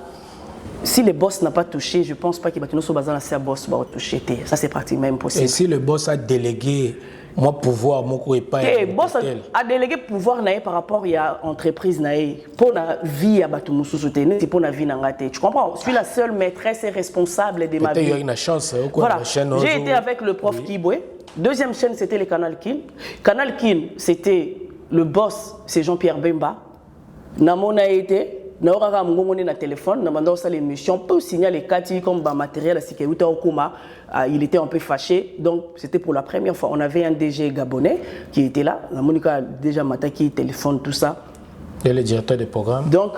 si le boss n'a pas touché je pense pas qu'il va nous baser sur boss va toucher ça c'est pratiquement impossible et si le boss a délégué moi pouvoir mon ko pas boss a délégué pouvoir naé par rapport il y a entreprise naé pour la vie à batu mususu c'est pour la vie nangate tu comprends je suis la seule maîtresse et responsable de ma vie il y a une chance voilà j'ai été avec le prof Kibwe deuxième chaîne c'était le Canal Kin c'était le boss, c'est Jean-Pierre Bemba. Namona été, naoraka mongomone na téléphone, namanda ça l'émission, peut signaler Kati comme matériel à sécurité au Kuma. Il était un peu fâché, donc c'était pour la première fois. On avait un DG gabonais qui était là, la Monica déjà Mataki, téléphone, tout ça. Et le directeur des programmes. Donc,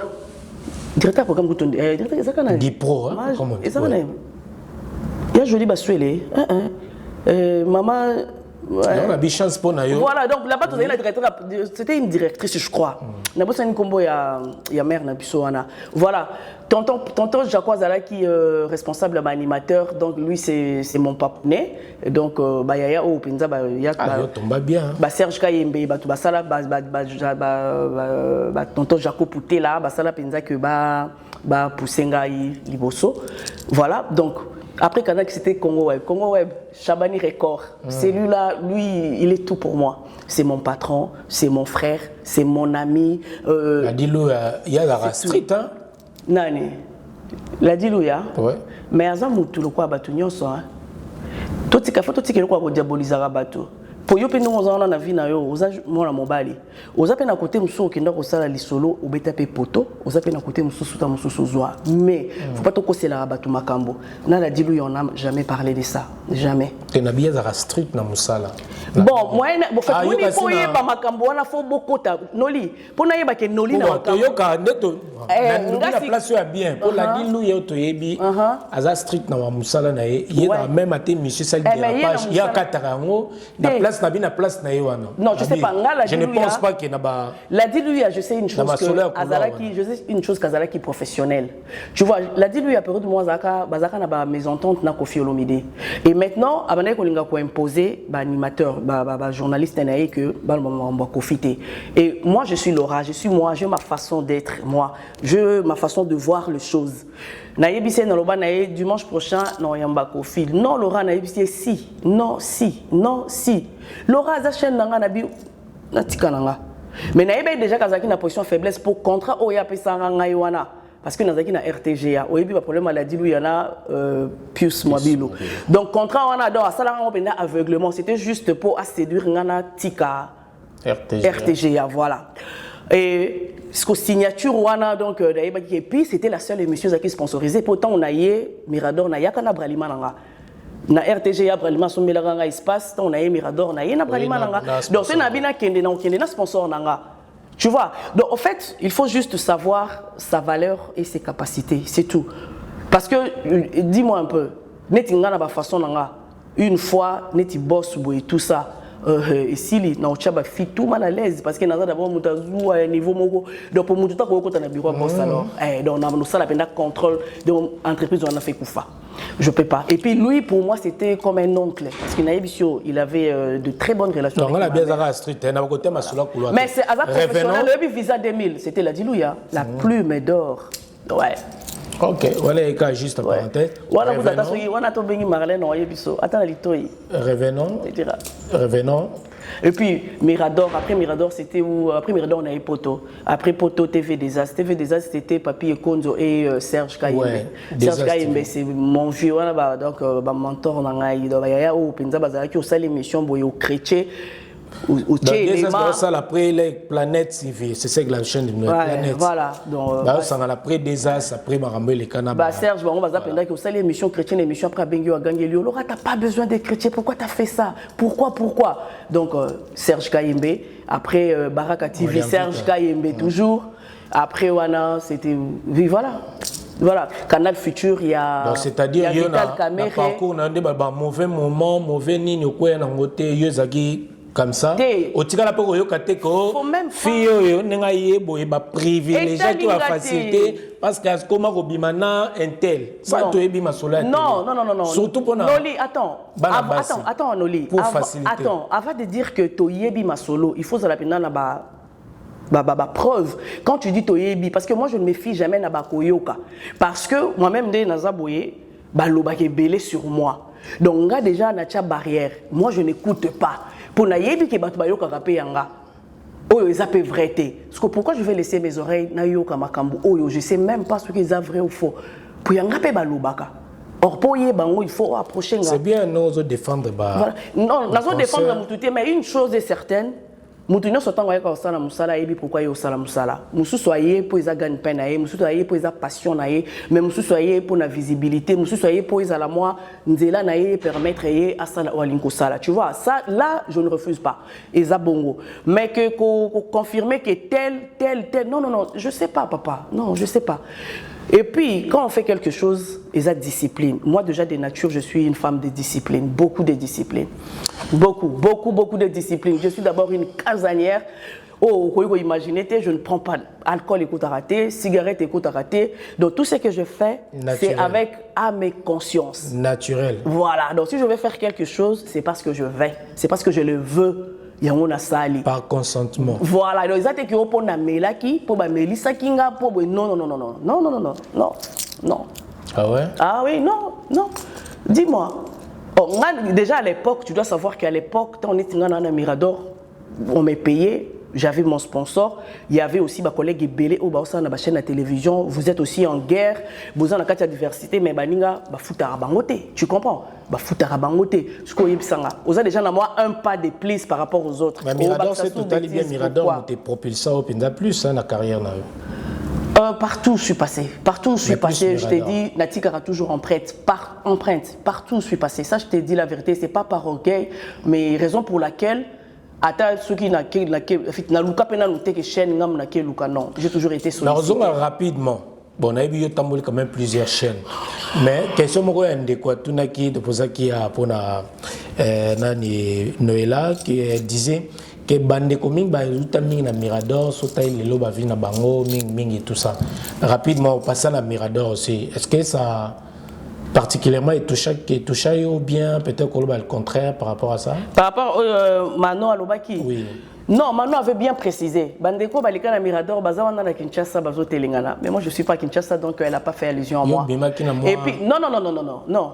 directeur du programme, directeur Dipro, hein, comment on dit. Il y a joli bassuélé. Maman. Ouais. On a bien chance pour nous. Voilà, donc là-bas, c'était une directrice, je crois. Il y a une combo, il y a mère, voilà. Tonton Jacques Azala qui est responsable animateur, donc lui c'est mon paponé. Donc il y a au Pinza, il y a Serge Kayembe, tonton Jacques Pouté là, Basala Pinza que Poussenga Liboso. Voilà, donc. Après, c'était Congo Web. Congo Web, Chabani Record. Celui-là, lui, il est tout pour moi. C'est mon patron, c'est mon frère, c'est mon ami. La Dilou, il y a la street, hein? Nani. La Dilou, il y a. Ouais. Mais Azam, tout le quoi, Batu Nyonso, hein? Tout ce qu'il faut, tout ce qu'il faut, qu'on diabolise à Batu. Pour yo peno ozana na vie na yo oza mona mobali oza pe na côté muso kenda ko sala lisolo obeta pe poto oza pe na côté muso suta muso zwa mais faut pas to kosela batu makambo na la dilu on n'a jamais parlé de ça jamais que na biya za strict na musala bon moi bon fait moni po ye ba makambo wana fo bokota noli pona ye ba ke noli na makambo yo ka neto na place ya bien pour la dilu yo to yebi aza strict na musala na ye na même até monsieur sal dérapage ya katarango na place. Non, je ne sais pas. Je ne pense pas qu'il y a la diluia, je sais une chose je sais qu'Azala qui est professionnelle. Tu vois, la diluia période moi Bazaka na ba mésentente na Kofi Olomide. Et maintenant, abandé kolinga ko imposer ba animateur, ba journaliste naé que ba profiter. Et moi je suis Laura, je suis moi, j'ai ma façon d'être moi, j'ai ma façon de voir les choses. Naïbissé dans l'oba naïe dimanche prochain non yamba Kofi. Non Laura naïbissé si, non si, non si. Laura Azachen nanga nabi natika nanga. Mais naïbé déjà kazaki na position faiblesse pour contrat oya pesanga ngaiwana parce que nazaki na RTGA. Oyebi ba problème maladie lui yana Pius Mobilo. Donc contrat wana donc asala ngo penda aveuglement, c'était juste pour séduire ngana tika RTGA voilà. Et ce signature wana donc et puis c'était la seule émission qui sponsorisée pourtant on a yé Mirador na yakana bralima nanga na RTG bralima so melanga espace on a yé Mirador na yé na bralima nanga donc c'est na bina kende na sponsor nanga tu vois donc en fait il faut juste savoir sa valeur et ses capacités c'est tout parce que dis-moi un peu neti ngana ba façon nanga une fois neti boss boy tout ça et si na ochaba fit tout mal à l'aise parce que naza d'abord mutazu à niveau moko donc pour mututa ko ko na bureau boss alors donc na ça la penda contrôle de entreprise on a fait kufa je peux pas et puis lui pour moi c'était comme un oncle parce qu'il naibisio il avait de très bonnes relations donc on a bien Zara street na côté masula couloir mais c'est Azar professionnel le visa 2000 c'était la Dilouya la plume d'or ouais. Ok, voilà les juste en parenthèse. Voilà vous attendez, on a tout béni Marlène on yebiso. Attends l'itoy. Revenons. Et puis Mirador, après Mirador c'était où après Mirador on a eu Poto. Après Poto TV Desastre c'était Papi Ekonzo et Serge Kayembe. Serge Kayembe c'est mon vieux voilà donc mentor nangai donc ya ou penza bazala ki osala émission boyo chrétien. Ça après les planètes civiles, c'est ça que la chaîne de planète. Voilà. Donc ça après des as après Marambe les Canada. Serge on va apprendre que ça l'émission chrétienne émission après Bengi a gagné Lio. Laura t'as pas besoin d'être chrétien, pourquoi t'as fait ça? Pourquoi? Donc Serge Kayembe, après Baraka TV Serge Kayembe toujours. Après Wana c'était voilà, Canal Futur, il y a c'est-à-dire il y a un parcours on a des mauvais moments, mauvais ni quoi na ngoté yezaki comme ça au tika la poko yo kateko fille nenga yebo ba privilégié qui va facilité parce que comment robimana intel ça to ebi masola non surtout pour Noli attends Noli pour faciliter avant de dire que to yebi masolo il faut ça la pena na ba preuve quand tu dis to yebi parce que moi je ne me fie jamais na ba koyoka parce que moi-même de nazaboye ba lobake belé sur moi donc là déjà na tia barrière moi je n'écoute pas. Pour naïbi que batu bayoka kapé yanga oyo ils appellent vérité parce que pourquoi je vais laisser mes oreilles na yoka makambo oyo je sais même pas ce qu'ils ont vrai ou faux pour yanga pe balobaka or pour y bango il faut approcher c'est bien nous défendre voilà. Non nous défendre mututé mais une chose est certaine Moutounion sortant au sala musala et pourquoi il au sala musala. Moussou soyez pour ils gagnent peine aïe, moussou soyez pour ils passion aïe, mais moussou soyez pour la visibilité, moussou soyez pour ils à la moi nzela naïe permettre à sala ou alinko sala. Tu vois, ça là je ne refuse pas. Ils a bongo. Mais que confirmer que tel, non, je sais pas papa, non, je sais pas. Et puis, quand on fait quelque chose, il y a discipline. Moi, déjà, de nature, je suis une femme de discipline. Beaucoup de discipline. Beaucoup de discipline. Je suis d'abord une casanière. Oh, vous imaginez, je ne prends pas alcool, écoute à rater, cigarette, écoute à rater. Donc, tout ce que je fais, c'est avec âme et conscience. Naturel. Voilà. Donc, si je vais faire quelque chose, c'est parce que je vais. C'est parce que je le veux. Par consentement. Voilà, donc ils ont dit pour Melaki, pour Melissa Kinga, pour non. Ah ouais? Ah oui, non. Dis-moi. Oh, déjà à l'époque, tu dois savoir qu'à l'époque, quand on était dans un Mirador, on m'est payé. J'avais mon sponsor. Il y avait aussi ma collègue Belé au Baosa na chaîne de télévision. Vous êtes aussi en guerre. Vous avez la diversité, mais baninga ba foutara bangote. Tu comprends? Ba foutara bangote. Ce qu'on y sanga. Vous avez déjà na moi un pas de plus par rapport aux autres. Mais Mirador c'est totalement bien. Mirador t'es propulsé au Pinda plus hein, la carrière na. Partout où je suis passé. Je t'ai dit, Natika a toujours empreinte. Partout où je suis passé. Ça, je t'ai dit la vérité. C'est pas par orgueil, mais raison pour laquelle. J'ai toujours été sollicité. Rapidement. Bon, on a eu quand même plusieurs chaînes. Mais question Noëlla qui disait que bande commune na Mirador na bango et tout ça. Rapidement on passe à la Mirador aussi. Est-ce que ça particulièrement touché ou bien peut-être qu'on le contraire par rapport à ça? Par rapport à Manon Alobaki? Oui. Non, Manon avait bien précisé. Bandeko Balika na Mirador, Bazawana na Kinshasa, Bazo Telengana. Mais moi je ne suis pas à Kinshasa donc elle n'a pas fait allusion à moi. Et puis, non.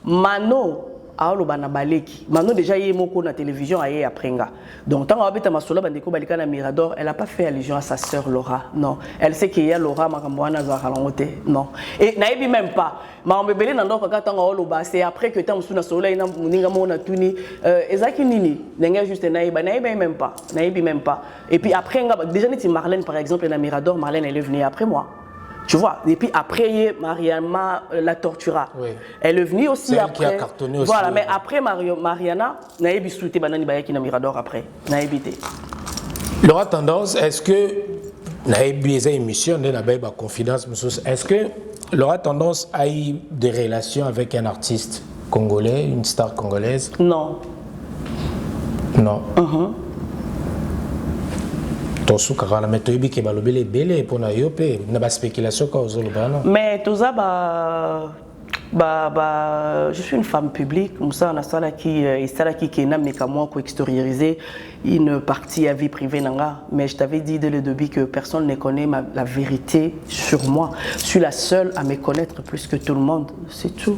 Manon, Aolobana Baleki. Manon déjà y est moko na télévision aye aprenga. Donc tant que Masola Bandeko Balika na Mirador, elle n'a pas fait allusion à sa sœur Laura. Non. Elle sait qu'il y a Laura Makamboana Zahalangote. Non. Et naïbi même pas. Mambebele nando kakata ngoloba c'est après que tant musuna sola ina muninga mona tuni ezaki nini nenga juste naïba même pas. Et puis après déjà neti Marlène par exemple na Mirador, Marlène elle est venue après moi. Tu vois, et puis après, Mariana la tortura. Oui. Elle est venue aussi après. Qui a cartonné aussi. Voilà, mais après Mariana, Naïbi souhaité Banani Bayaki na Mirador après. Naïbité. Laura Tendance, est-ce que Naïbi est une émission de la confidence? Est-ce que Laura Tendance a eu des relations avec un artiste congolais, une star congolaise? Non. Non. Mais tout ça, je suis une femme publique, qui extérioriser une partie à vie privée. Mais je t'avais dit dès le début que personne ne connaît la vérité sur moi. Je suis la seule à me connaître plus que tout le monde. C'est tout.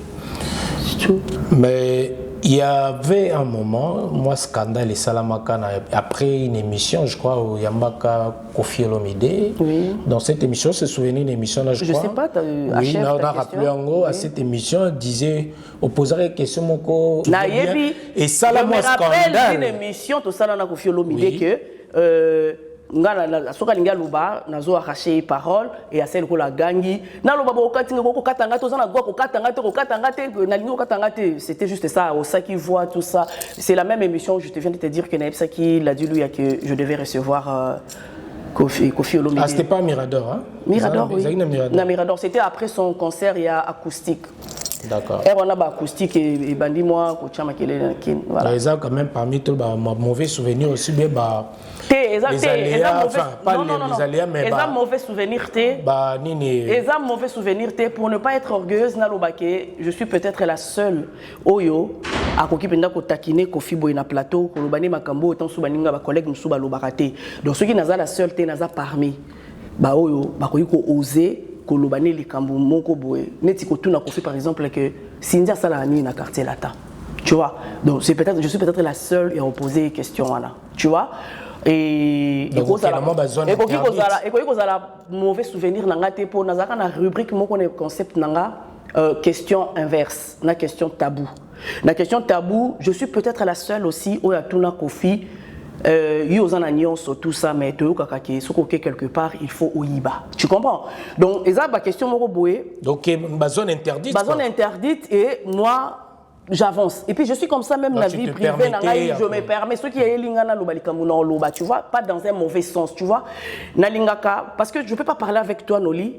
Mais il y avait un moment, moi, scandale et Salamaka, après une émission, je crois, où Yamaka Kofi Olomide. Oui. Dans cette émission, se souvenir d'une émission là, je crois. Je sais pas, oui, on a rappelé en gros, à cette émission, on disait, on posait des questions, Moko. Et Salamaka scandale. Je me rappelle d'une émission, tout ça, on a Kofi Olomide, que. Soka linga luba nazo arracher parole et à celle ko la gangi na loba ko katinga ko katanga to zana ko katanga na lingo katanga te, c'était juste ça au Saki voit tout ça. C'est la même émission, je te viens de te dire que Naïb Saki l'a dit lui que je devais recevoir Kofi Olomide. Ah, c'était pas Mirador hein? Mirador oui. Mirador, c'était après son concert il y a acoustique. D'accord. Et on a acoustique et bandi moi ko chama kele kin voilà. Ils ont quand même parmi tout mauvais souvenirs aussi bien les aléas, enfin pas les aléas mais les mauvais souvenirs mauvais souvenirs pour ne pas être orgueilleuse na lobake, je suis peut-être la seule oyo a koki penda ko takiner Kofi boy na plateau ko lobani makambo autant soubaninga ba collègue musu ba lobakate. Donc ceux qui naza la seule te naza parmi ba oyo ba koki ko oser kolobani likambo moko boye neti ko tuna Kofi par exemple que Sindia Salani na quartier lata. Tu vois, donc je suis peut-être la seule à opposer question là. Tu vois. Et mauvais souvenir nanga te pour nazaka na rubrique moko na concept nanga question inverse, na question tabou. La question tabou, je suis peut-être la seule aussi où y a tuna Kofi Yozana nuance tout ça mais te kakake soko quelque part il faut oyiba. Tu comprends? Donc eza ba question moko boye. Donc ma zone interdite. Ma zone interdite et moi j'avance. Et puis je suis comme ça même donc, la vie privée je me permets ceux qui est lingana lobalikamuno loba, tu vois, pas dans un mauvais sens, tu vois. Na lingaka parce que je peux pas parler avec toi Noli.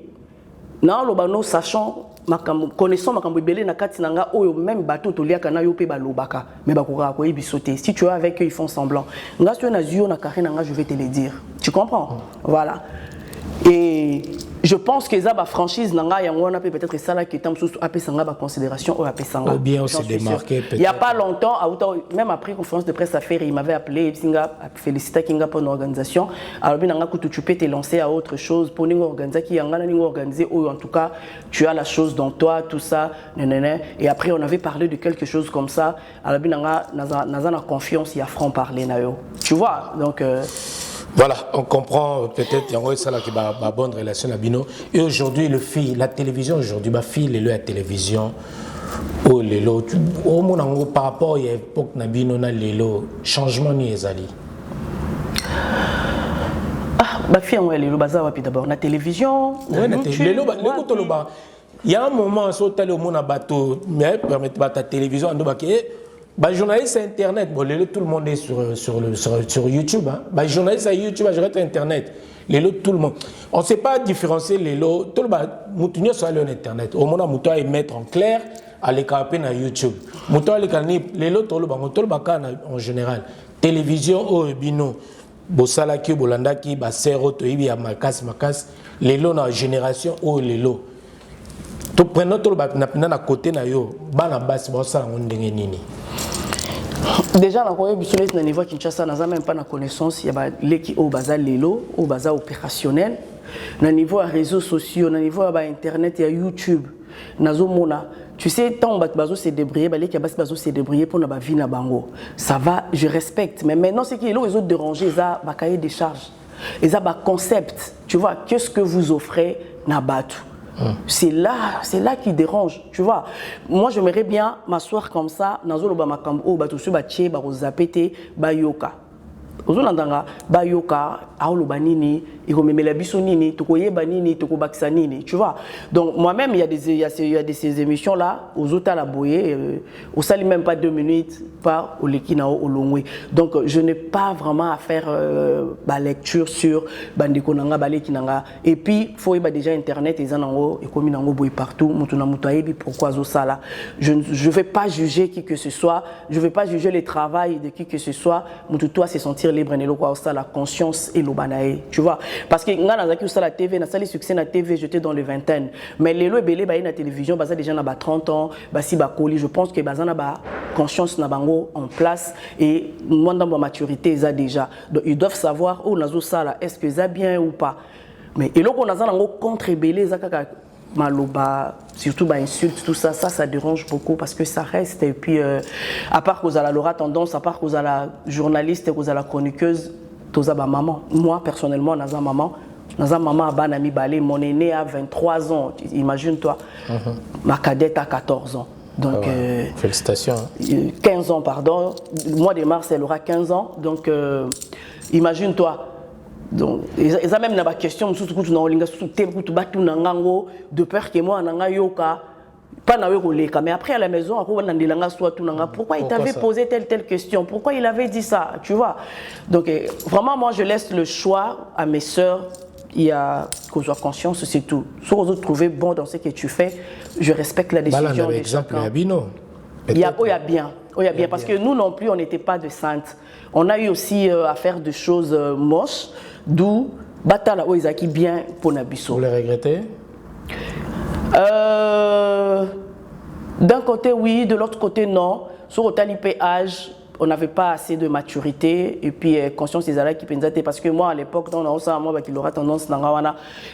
Na lobano sachant connaissant makambo belé na kati nanga oyo même bateau toliaka na yo pe balobaka mais bakura ko ibisoté si tu es avec eux ils font semblant nga tu na zio na carré nanga je vais te le dire tu comprends voilà et je pense que ça ba franchise nanga yango na peut-être ça là qui est sous apesanga ba considération ou apesanga ou bien on s'est démarqué peut-être il y a pas longtemps même après conférence de presse à faire il m'avait appelé singa féliciter kinga pour l'organisation alors bien nanga tu peux te lancer à autre chose pour nous organiser qui yanga na organiser ou en tout cas tu as la chose dans toi tout ça et après on avait parlé de quelque chose comme ça alors bien nanga na confiance il y a franc parler na yo tu vois donc voilà, on comprend peut-être il y a ça là qui va bonne relation à Bino. Et aujourd'hui la télévision aujourd'hui ba fille la télévision oh lelo au monango par rapport à l'époque na Bino na lelo changement ni ezali. Ah ba fille on lelo baza wapi d'abord na télévision. Ouais na lelo toloba. Il y a un moment so tali au mona bateau mais permettre ba ta télévision ando ba bah, journaliste à internet, bon, tout le monde est sur YouTube. Hein. Bah, journaliste à YouTube, je reste internet. Tout le monde. On ne sait pas différencier les lots. Tout le monde sur internet. Au moment où on mettre en clair, à l'écarper sur YouTube. Les lots, tout le monde en général. Télévision, oh, bino, bosalaki, bolandaki, basero, toibi, makas, les lots dans la génération, oh, les lots. Tout prenons tout le monde à côté na yo, bana bas, bosa, on nini. Déjà, dans le business, au niveau Kinshasa, nous n'avons même pas la connaissance. Il y a l'équipe au bazar lélo, au bazar opérationnel. Au niveau des réseaux sociaux, au niveau de Internet, il y a YouTube. Tu sais, tant que bazo s'est débrouillé, l'équipe bazo s'est débrouillé pour la vie na bango. Ça va, je respecte. Mais maintenant, c'est que les autres dérangés, ils ont un cahier de charges. Ils ont un concept. Tu vois, qu'est-ce que vous offrez na batu? C'est là qui dérange, tu vois. Moi, j'aimerais bien m'asseoir comme ça, dans le bamakambo, batusu bache, barozapete, bayoka. Ozolanda bayoka, aolo banini, ikomemela biso nini, tokoye banini, tokobakisa nini, tu vois. Donc moi-même, il y a ces émissions là, aux autres la boye, au sali même pas 2 minutes, pas au lekinao au longwe. Donc je n'ai pas vraiment à faire la lecture sur bandekonanga balekinanga. Et puis faut y déjà internet et zanango et comme nango boye partout, mutuna mutaebi pourquoi zo ça là. Je vais pas juger qui que ce soit, je vais pas juger le travail de qui que ce soit, mututo se sentir libre et la conscience et l'obanae, tu vois. Parce que nga nazaki usala TV, na sali succès na TV, j'étais dans les vingtaines. Mais lelo ebele ba na télévision, baza déjà na ba 30 ans, ba si ba koli, je pense que baza na ba conscience na bango en place et moi dans ma maturité ça déjà. Donc ils doivent savoir oh nazo sala, est-ce que ça bien ou pas. Mais et loko naza nango contre ebele za kaka maloba, surtout bah insulte, tout ça, ça dérange beaucoup parce que ça reste et puis à part qu'on a la Laura tendance, à part qu'on a la journaliste et qu'on a la chroniqueuse, tous à maman. Moi personnellement, naza maman a banami balé, mon aîné a 23 ans, imagine-toi, ma cadette a 14 ans. Donc félicitations. 15 ans pardon, le mois de mars elle aura 15 ans, donc imagine-toi. Donc, ils ont même la question de peur que moi, pas mais après à la maison, pourquoi il t'avait posé telle question, pourquoi il avait dit ça, tu vois. Donc, vraiment, moi, je laisse le choix à mes sœurs. Il y a qu'on soit conscience, c'est tout. Si vous vous trouvez bon dans ce que tu fais, je respecte la décision de chacun. Il y a bien. Parce que nous non plus, on n'était pas de saintes. On a eu aussi à faire des choses moches, d'où Batala Oizaki bien pour Nabiso. Vous les regrettez? D'un côté, oui, de l'autre côté, non. Sur le âge, on n'avait pas assez de maturité et puis conscience des alliés qui pensaient parce que moi à l'époque dans on ça moi qu'il aura tendance dans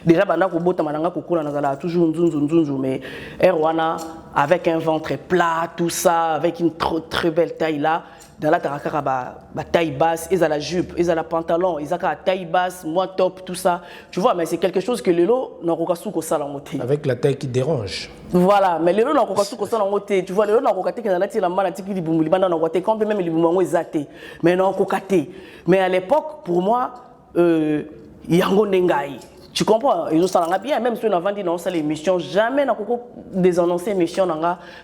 déjà banda ko bota mananga ko kula nazala toujours nzunzu mais erwana avec un ventre plat tout ça avec une très belle taille là dans la tarakara ba taille basse, ils ont la jupe, ils ont la pantalon, ils ont la taille basse, moi top, tout ça. Tu vois, mais c'est quelque chose que Lelo n'a pas souko ça l'angoté. Avec la taille qui dérange. Voilà, mais Lelo n'a pas souko ça l'angoté. Tu vois, Lelo n'a pas que dans la tire la maladie qui libumuli banda n'a pas quand même libumango zaté. Mais n'a pas katé. Mais à l'époque, pour moi, yango nengai. Tu comprends? Ils ont ça bien, même si on a vendu dans cette émission, jamais n'a pas désannoncé émission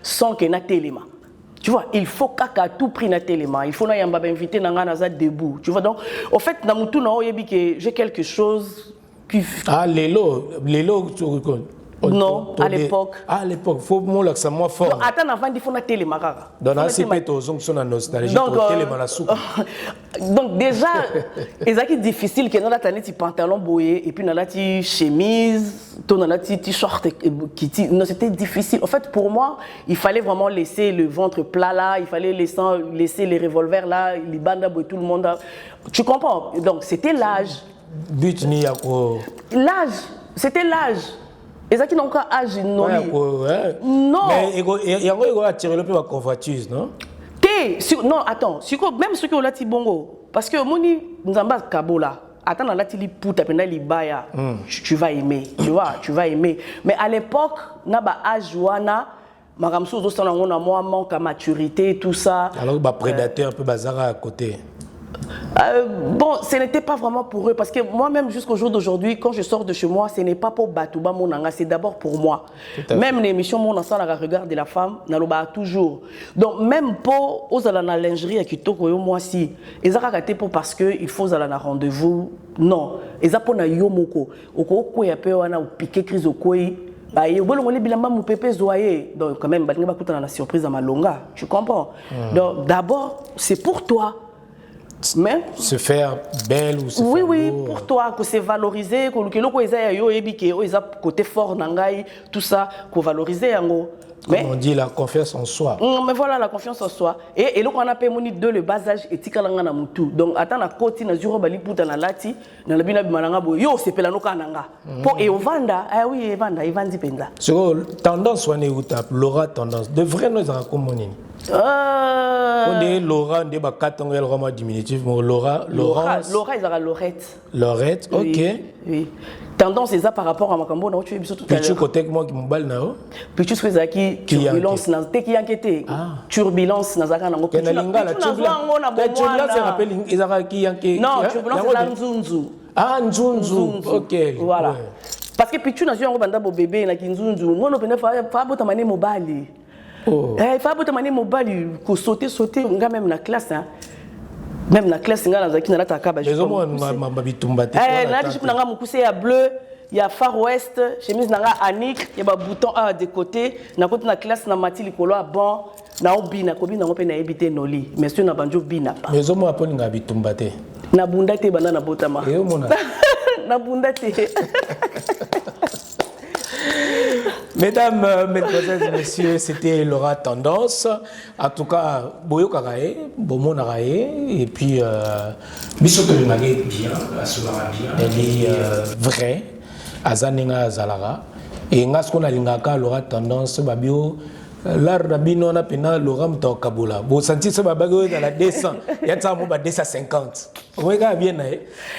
sans qu'il y ait un téléma. Tu vois, il faut qu'à tout prix na téléma, il faut n'ayamba inviter nanga naza debout. Tu vois donc, au fait, na mutu na oyebi que j'ai quelque chose qui. Ah, Lelo. Non, à l'époque. Ah, à l'époque, faut moi que ça moi fort. Non, attends, avant il faut na téléma kaka. Dans la CP aux ongles sont en nostalgie pour téléma la soupe. Donc déjà, c'est difficile que dans la tannée pantalon boyé et puis dans la chemise, dans la t-shirt qui non, c'était difficile. En fait, pour moi, il fallait vraiment laisser le ventre plat là, il fallait laisser les revolvers là, les bandes boy tout le monde. Tu comprends? Donc c'était l'âge. But ni ya ko. L'âge, c'était l'âge. Et ça qui n'ont qu'un âge non. Non. Mais il y a un attiré le peu la convoitise, non? Non, attends. Même ceux qui ont la bongo, parce que moni nzamba kabola. Attends, là tu li puta pena li baya. Tu vas aimer, tu vois, tu vas aimer. Mais à l'époque, na ba âge wana, maramso zo sana ngona moi manque à maturité tout ça. Alors ba prédateur un peu bazar à côté. Bon, ce n'était pas vraiment pour eux parce que moi-même jusqu'au jour d'aujourd'hui, quand je sors de chez moi, ce n'est pas pour Batouba Monanga, c'est d'abord pour moi. Même l'émission Mon enfant, la regard de la femme, n'a toujours. Donc même pour aux la lingerie à Kitoko moi si, ils ont raté pour parce que il faut aller à rendez-vous. Non, ils ont pour na yomoko, oko ko ya pe wana piquer crise okoi. Bah et bon on les bilamba mon pépé zoyer. Donc quand même ba ninga bakuta na surprise à Malonga, tu comprends? Donc d'abord, c'est pour toi. Mais se faire belle ou se oui, faire oui, beau. pour toi, que c'est valorisé, que le côté fort, tout ça, que valoriser. Mais on dit la confiance en soi. Mais voilà, la confiance en soi. Et là, on a payé de le bas âge et tikalanga mutu. Donc, attends, la côte, na zuro bali puta na lati, na la bina bimalanga bo, yo, c'est pelano kananga. Pour et au vanda, ah oui, vanda, il vandi penda. Sur tendance, on est où t'as Laura tendance. De vrai, nous avons communiqué. On est Laura, on est bas 4 ans, elle roman diminutif, mais Laura, Laurence. Laura, ils aura Laurette. Laurette, ok. Oui, oui. Tendance, c'est ça par rapport à Makambo, on a tué tout à l'heure. Puis tu côté que moi qui m'emballe, non? Puis tu sais qui turbulence, t'es qui inquiété. Turbulence, nazaka nango. Tu se rappelle, ils ont qui inquiété. Non, turbulence, c'est la Nzunzu. Ah, Nzunzu, ok. Voilà. Parce que puis tu n'as pas un banda bébé, na Nzunzu. Moi, on peut pas botter mané mobile. Il faut botter mané mobile, ko sauter, on ga même na classe, hein. Même la classe, nga nazaki na la kaba. Les hommes ma bitumba te. Là, je suis dans mukuse ya bleu, il y a Far West, chemise nanga Annick, il y a bouton A de côté, na côté na classe na mati likolo bon, na obina ko bina ngope na ebité noli. Mais si na banjo bina pas. Les hommes appellent nga bitumba te. Na bunda te banana botama. Et mona. Na bunda te. Mesdames, mesdemoiselles et messieurs, c'était Laura Tendance. En tout cas, Boyo Karae, Bomo Narae, et puis Bisoto Lunagé bien, elle est vraie, Azaninga Zalara. Et Ngasko Nalingaka, Laura Tendance, Babio, l'art Rabino na pena Laura Mta Kabula. Vous sentez ce babago dans la 200, il y a ça à 250. Vous voyez bien,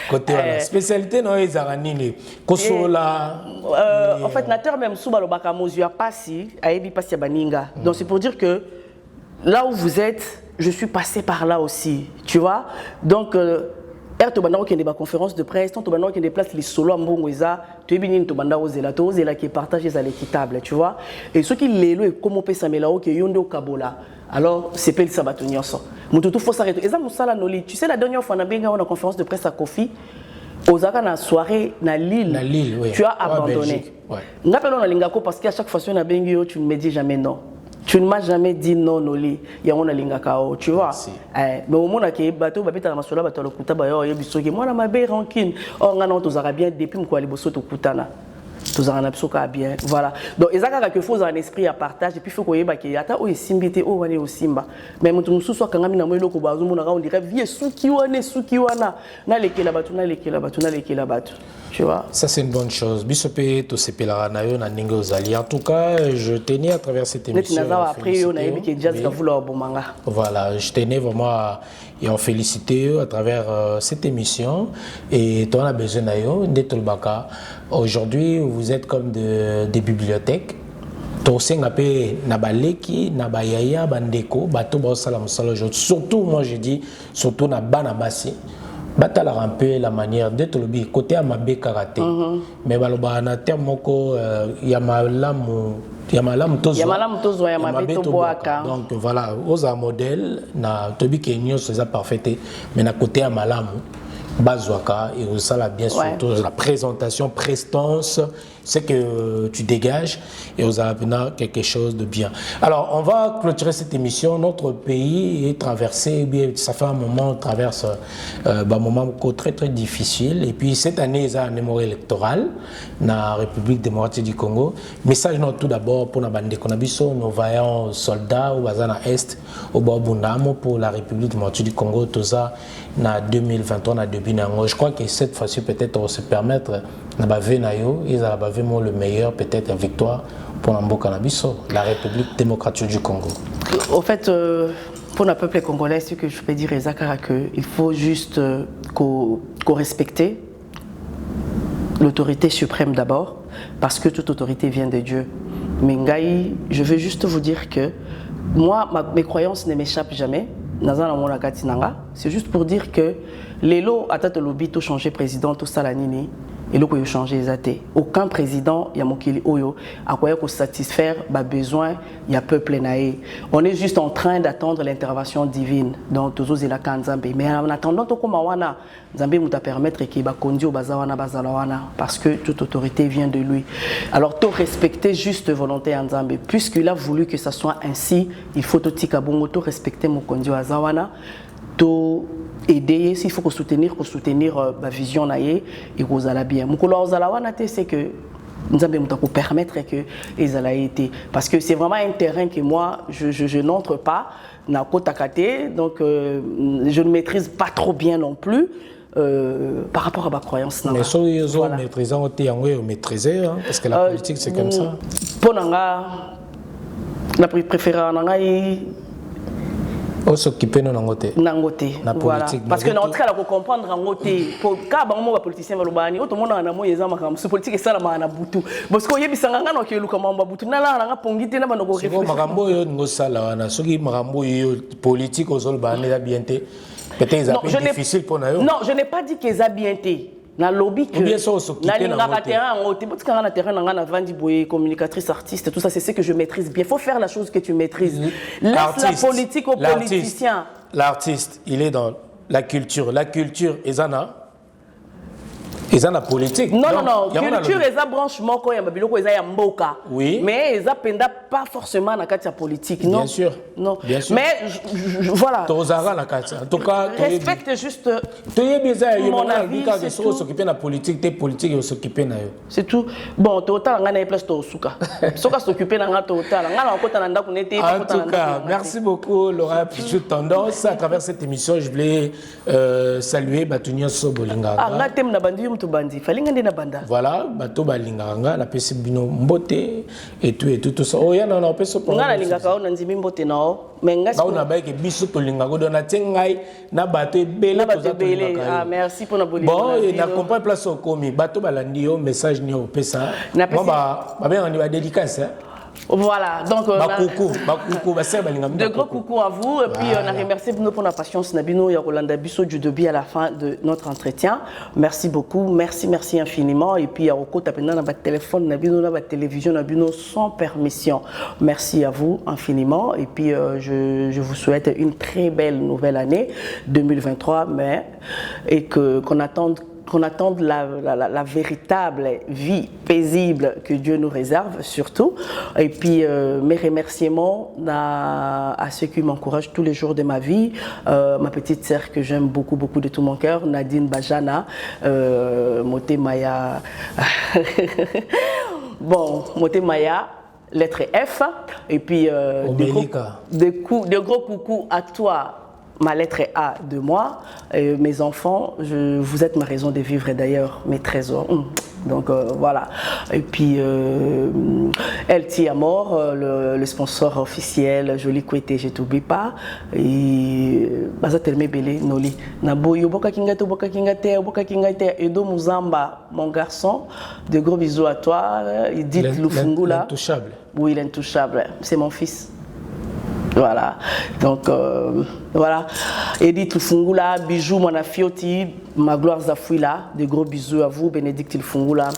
côté la spécialité, non, ils ont ni Kosola. En fait, nateur même sous Balobaka Mozua Passi, Aebi Passi Baninga. Donc c'est pour dire que là où vous êtes, je suis passé par là aussi, tu vois. Donc Tobanda qui a des conférences de presse, Tobanda qui déplace les solos en Bongoisa, tu es bien Tobanda Ozela qui partage les l'équitable, tu vois. Et ceux qui les louent, comme on peut s'améliorer, qui yondo Kabola. Alors c'est pas le sabatonien ça. Mututu faut s'arrêter. Et ça Moussala Noli, tu sais la dernière fois on a bien une conférence de presse à Kofi. Ozaka na soirée na Lille, oui. Tu as abandonné. Ngapelo na lingako parce qu'à chaque fois on a bien tu ne me dis jamais non. Tu ne m'as jamais dit non Noli. Ya on a lingakao, tu vois. Mais au moment que bateau babita na masola bateau lokuta ba yo yebisoki moi na mabe rancune. Oh ngana on tozaka bien depuis mko aliboso to kutana. tous en absoka bien voilà donc ezaka que faut un esprit à partage et puis faut koyeba ke ata o esimbité o wane o simba mais mutu mususu akanga mina moyo ko bazo mona on dirait vie suki wana na lekela batu tu vois ça c'est une bonne chose bisopé to sepela na yo na ninga ozali en tout cas je tenais à travers cette émission voilà je tenais vraiment à en féliciter à travers cette émission et toi on a besoin na yo ndetolbaka aujourd'hui vous êtes comme des bibliothèques tosenga pe na baleki na bayaya bandeko bato ba sala musala surtout moi je dis surtout na bana basi batala un peu la manière de tolobi côté à mabe karaté mais baloba na terme moko ya malamu tozo ya mabe to boaka donc voilà aux modèle na tobi kenyo c'est ça parfait mais na côté à malamu bazwaka et ça la bien surtout la présentation prestance c'est que tu dégages et aux apprenants quelque chose de bien. Alors on va clôturer cette émission. Notre pays est traversé, bien ça fait un moment on traverse un moment très très difficile et puis cette année il y a un mémorial électoral dans la République démocratique du Congo. Message tout d'abord pour nos vaillants soldats au Bazana Est au Babundamo pour la République démocratique du Congo tout ça en 2023 na début nango. Je crois que cette fois-ci peut-être on va se permettre na bavé na yo ils a bavé le meilleur peut-être victoire pour Namboka Nabiso, la République démocratique du Congo. Au fait, pour le peuple congolais, ce que je peux dire, Zakara, qu'il faut juste qu'on respecte l'autorité suprême d'abord, parce que toute autorité vient de Dieu. Mais Ngaï, je veux juste vous dire que moi, mes croyances ne m'échappent jamais. C'est juste pour dire que les lots à tête lobby tout changer président tout ça la nini et l'eau changer les athées. Aucun président y a mokili oyo à quoi qu'on satisfaire bas besoin y a peuple naé. On est juste en train d'attendre l'intervention divine dans tous les lacs Nzambé. Mais en attendant tout comme wana Nzambé nous t'a permettre qu'il va conduire au bazawana bazalawana parce que toute autorité vient de lui. Alors tout respecter juste volonté Nzambé puisqu'il a voulu que ça soit ainsi, il faut tout tikabongo tout respecter mon conduit à zawana tout aider s'il faut soutenir la vision naie et qu'on a bien mukolo ozalawana c'est que nous avons pour permettre que ils a été parce que c'est vraiment un terrain que moi je n'entre pas na kotakate donc je ne maîtrise pas trop bien non plus par rapport à ma croyance. Mais si vous avez maîtrisé, vous maîtrisez parce que la politique c'est comme ça. Pour nanga la préférée nanga on s'occupe de nangote voilà parce que notre cas là comprendre nangote pour ka bango ba politicien balobani auto mona na moyo ezama kam su politique sala mana butu parce que yebisanga ngana ke luka mamba butu na la nga pongite na banoko réfléchir makambo yo ngo sala wana soki makambo yo politique ozol bana ya bienté peut-être c'est difficile pour na yo non je n'ai pas dit que ça bienté na lobby que na terrain en haute parce que na terrain na vandi boye communicatrice artiste tout ça c'est ce que je maîtrise bien faut faire la chose que tu maîtrises laisse la politique aux politiciens l'artiste il est dans la culture ezana politique non culture eza branche moko ya babiloko eza ya mboka oui mais eza penda pas forcément na kati ya politique non bien sûr non bien sûr mais voilà tozara na kati en tout cas respecte juste mon avis que s'occuper na politique te politique et s'occuper na yo c'est tout bon total nga na place to suka soka s'occuper na nga total nga na okota na ndako nete en tout cas merci beaucoup Laura Pichou Tendance à travers cette émission je voulais saluer Batunyo Sobolinga nga tem na bandi bandi falinga ndena banda voilà bato balinganga na pesi bino mbote et tout ça oh ya na na peso pour nga linga ka ona nzimi mbote na menga ba ona ba ke biso to linga ko dona tengai na bato ebele to za bele ah merci pour na bolimo bon et na comprendre place au komi bato balandi yo message ni o pesa bon ba bien on va dédicace voilà donc de gros coucou à vous et puis on a remercié pour la patience Nabino Yakolanda Bisso du début à la fin de notre entretien. Merci beaucoup, merci infiniment et puis à Roko tapena na téléphone Nabino na télévision Nabino sans permission. Merci à vous infiniment et puis je vous souhaite une très belle nouvelle année 2023 mais et qu'on attende qu'on attende la véritable vie paisible que Dieu nous réserve, surtout. Et puis, mes remerciements à ceux qui m'encouragent tous les jours de ma vie. Ma petite sœur que j'aime beaucoup, beaucoup de tout mon cœur, Nadine Bajana, Moté Maya. Bon, Moté Maya, lettre F. Et puis, de gros coucou à toi. Ma lettre A de moi, mes enfants, vous êtes ma raison de vivre et d'ailleurs mes trésors. Donc voilà. Et puis LT Amor, le sponsor officiel, Jolie Kouete, je t'oublie pas. Et Baza Telme Bele Noli. Naboyo Boka Kingate, Boka Kingate, Boka Kingate, Edo Muzamba, mon garçon. De gros bisous à toi. Edith Lufungula. L'intouchable. Oui, l'intouchable. C'est mon fils. Voilà, donc voilà. Edith Lufungula, bijou mon afioti, ma gloire Zafouila, de gros bisous à vous, Bénédicte Lufungula.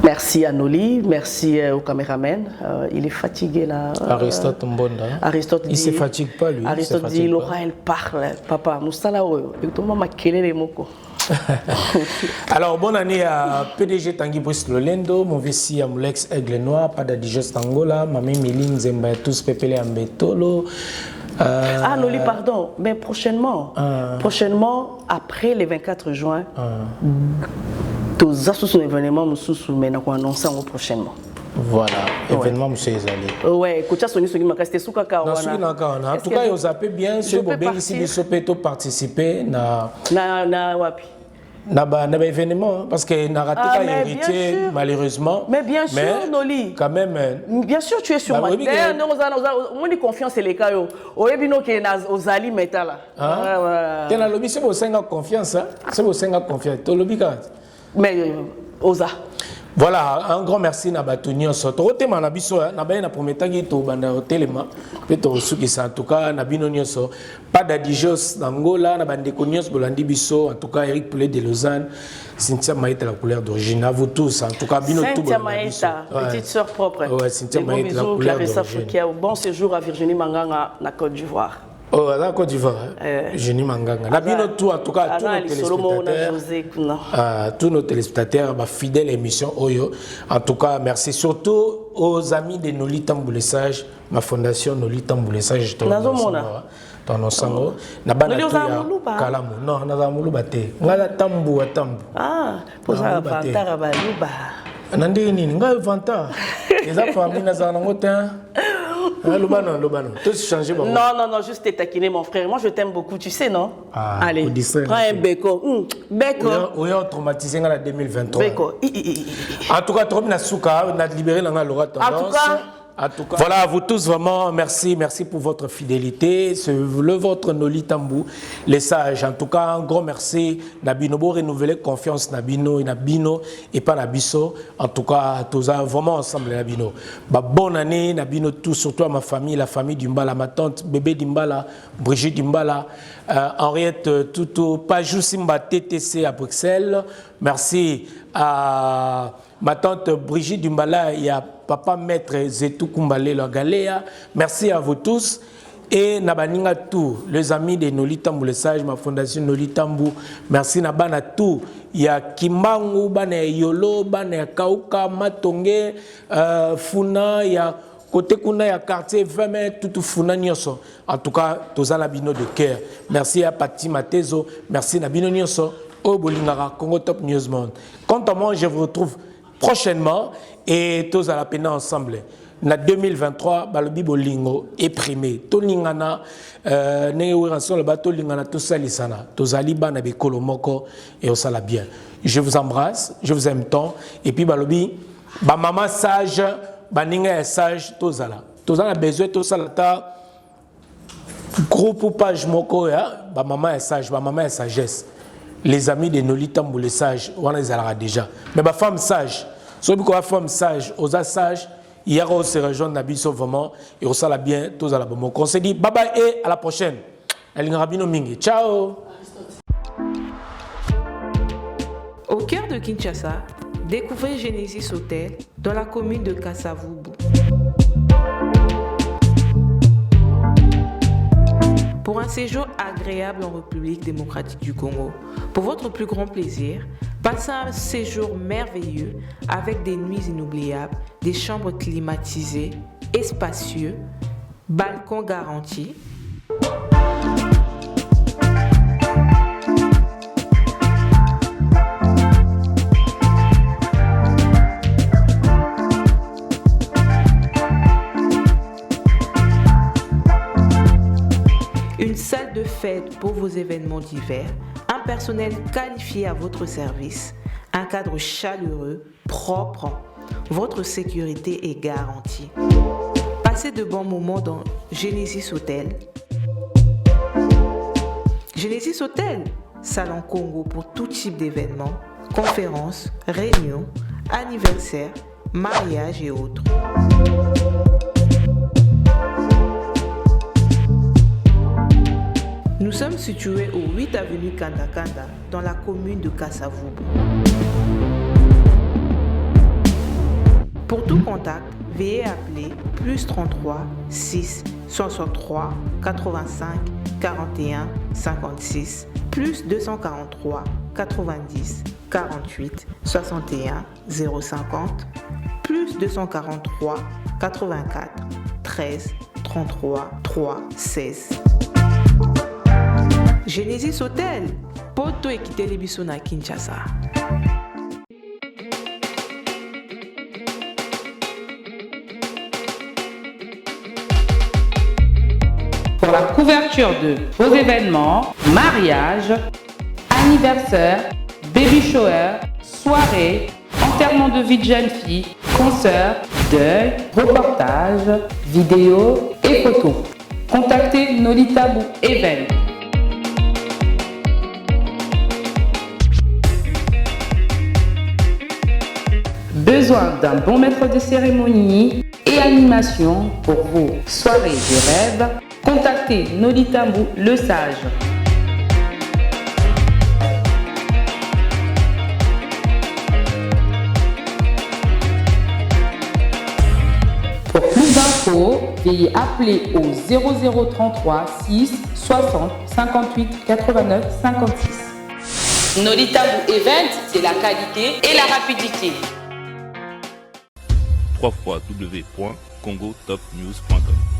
Merci à Noli, merci au caméraman. Il est fatigué là. Aristote Mbonda. Aristote il ne se fatigue pas lui. Aristote dit, Laura elle parle, papa, Moussala, et tout le monde m'a kellé les mots. Alors, bonne année à PDG Tanguy Brice Lolendo, mon vessie à Moulex Aigle Noir, pas d'Adigest Angola, Mamie Méline Zemba, tous Pépélé Ambetolo. Ah, Noli, pardon, mais prochainement, après le 24 juin, tous les événements, nous annonçons prochainement. Voilà, événement, monsieur Ezali. Ouais, écoute, ça, c'était Soukaka. En tout cas, vous avez bien, si vous avez participer à l'événement, parce que n'a raté pas héritier, malheureusement. Mais bien sûr, Noli. Quand même. Bien sûr, tu es sur moi. D'ailleurs, on a confiance et les cas. On est bien aux Ali métal. Tu as lobby, c'est vos 5 ans confiance. C'est vos 5 ans confiance. Tu as lobby quand? Mais, Oza. Voilà, un grand merci à Batonio Soto. Au thème, na promettant que tu banda au téléma, peut-être ce en tout cas, na binonioso, pas d'Adigos d'Angola, na bande conios bolandi biso, en tout cas Eric Poulet de Lausanne, Cynthia Maïta la couleur d'origine. À vous tous, en tout cas, bino tout. Cynthia Maïta, petite sœur propre. Ouais, Cynthia Maïta la couleur d'origine. Bon séjour à Virginie Manganga, na Côte d'Ivoire. Oh, à la Côte d'Ivoire, Virginie Manganga. Na bino tout, en tout cas, tous nos téléspectateurs, ma fidèle émission Oyo. En tout cas, merci surtout aux amis de Noli Tamboulessage, ma fondation Noli Tamboulessage. Ton ensemble, na bana kalamu non na zamuluba te ngala tambu wa tambu pour ça vantara baluba nandi nini ngala vantara eza famille na zana ngotin Lobano, tout changer. Non, juste t'es taquiné, mon frère. Moi, je t'aime beaucoup, tu sais, non? Allez, prends un béco. Béco. On est traumatisé en 2023. Béco. En tout cas, trop bien, on a libéré la Laura Tendance. En tout cas, voilà, vous tous, vraiment, merci pour votre fidélité. C'est le vôtre Noli Tambou, les sages. En tout cas, un grand merci. Nabino, pour renouveler confiance, Nabino et pas Nabiso. En tout cas, tous vraiment ensemble, Nabino. Bonne année, Nabino, tout, surtout à ma famille, la famille d'Imbala, ma tante, bébé d'Imbala, Brigitte d'Imbala, Henriette, tout, Pajou Simba, TTC à Bruxelles. Merci à ma tante Brigitte Dumbala et à papa maître Zetou Kumbale Galéa. Merci à vous tous. Et Nabaninga tout, les amis de Noli Tambou, le sage, ma fondation Noli Tambou. Merci Nabana tout. Il y a Kimangu, Bane Yolo, Bane Kauka, Matonge, Funa, il y a côté Kuna, il y a quartier 20 tout Funa Nyoso. En tout cas, tous à Nabino de cœur. Merci à Pati Matezo. Merci Nabino Nyoso. Au Bolingara, Congo Top News Monde. Quant à moi, je vous retrouve prochainement et tous à la peine ensemble. En 2023, Balobi Bolingo est primé. Tolingana, Néouranson, le bateau Lingana, tout ça, Lissana. Tous à Liban, avec Kolomoko et au sala bien. Je vous embrasse, je vous aime tant. Et puis Balobi, maman sage, Baninga sage, tous à la. Tous à la besoin, tous à la. Groupe ou page moko, maman est sage, maman est sagesse. Les amis de Noli Tambou, les sages, on les a déjà. Mais ma femme sage, si vous avez une femme sage, aux sages, il y a aussi région d'Abisso vraiment, et on s'en bien, tous à la bonne. On se dit bye bye et à la prochaine. Ciao. Au cœur de Kinshasa, découvrez Genesis Hotel dans la commune de Kasavubu. pour un séjour agréable en République démocratique du Congo. Pour votre plus grand plaisir, passez un séjour merveilleux avec des nuits inoubliables, des chambres climatisées et spacieux, balcons garantis. Une salle de fête pour vos événements divers, un personnel qualifié à votre service, un cadre chaleureux, propre, votre sécurité est garantie. Passez de bons moments dans Genesis Hotel. Genesis Hotel, salon Congo pour tout type d'événements, conférences, réunions, anniversaires, mariages et autres. Nous sommes situés au 8 avenue Kanda-Kanda, dans la commune de Kasavubu. Pour tout contact, veuillez appeler plus 33 6 63 85 41 56 plus 243 90 48 61 050 plus 243 84 13 33 3 16. Genesis Hotel, poto ekiteli biso na Kinshasa. Pour la couverture de vos événements, mariage, anniversaire, baby shower, soirée, enterrement de vie de jeune fille, concert, deuil, reportage, vidéo et photos. Contactez Nolita Bou Event. Besoin d'un bon maître de cérémonie et animation pour vos soirées de rêve? Contactez Nolita Bou le Sage. Pour plus d'infos, veuillez appeler au 0033 6 60 58 89 56. Nolita Bou Event, c'est la qualité et la rapidité. www.congotopnews.com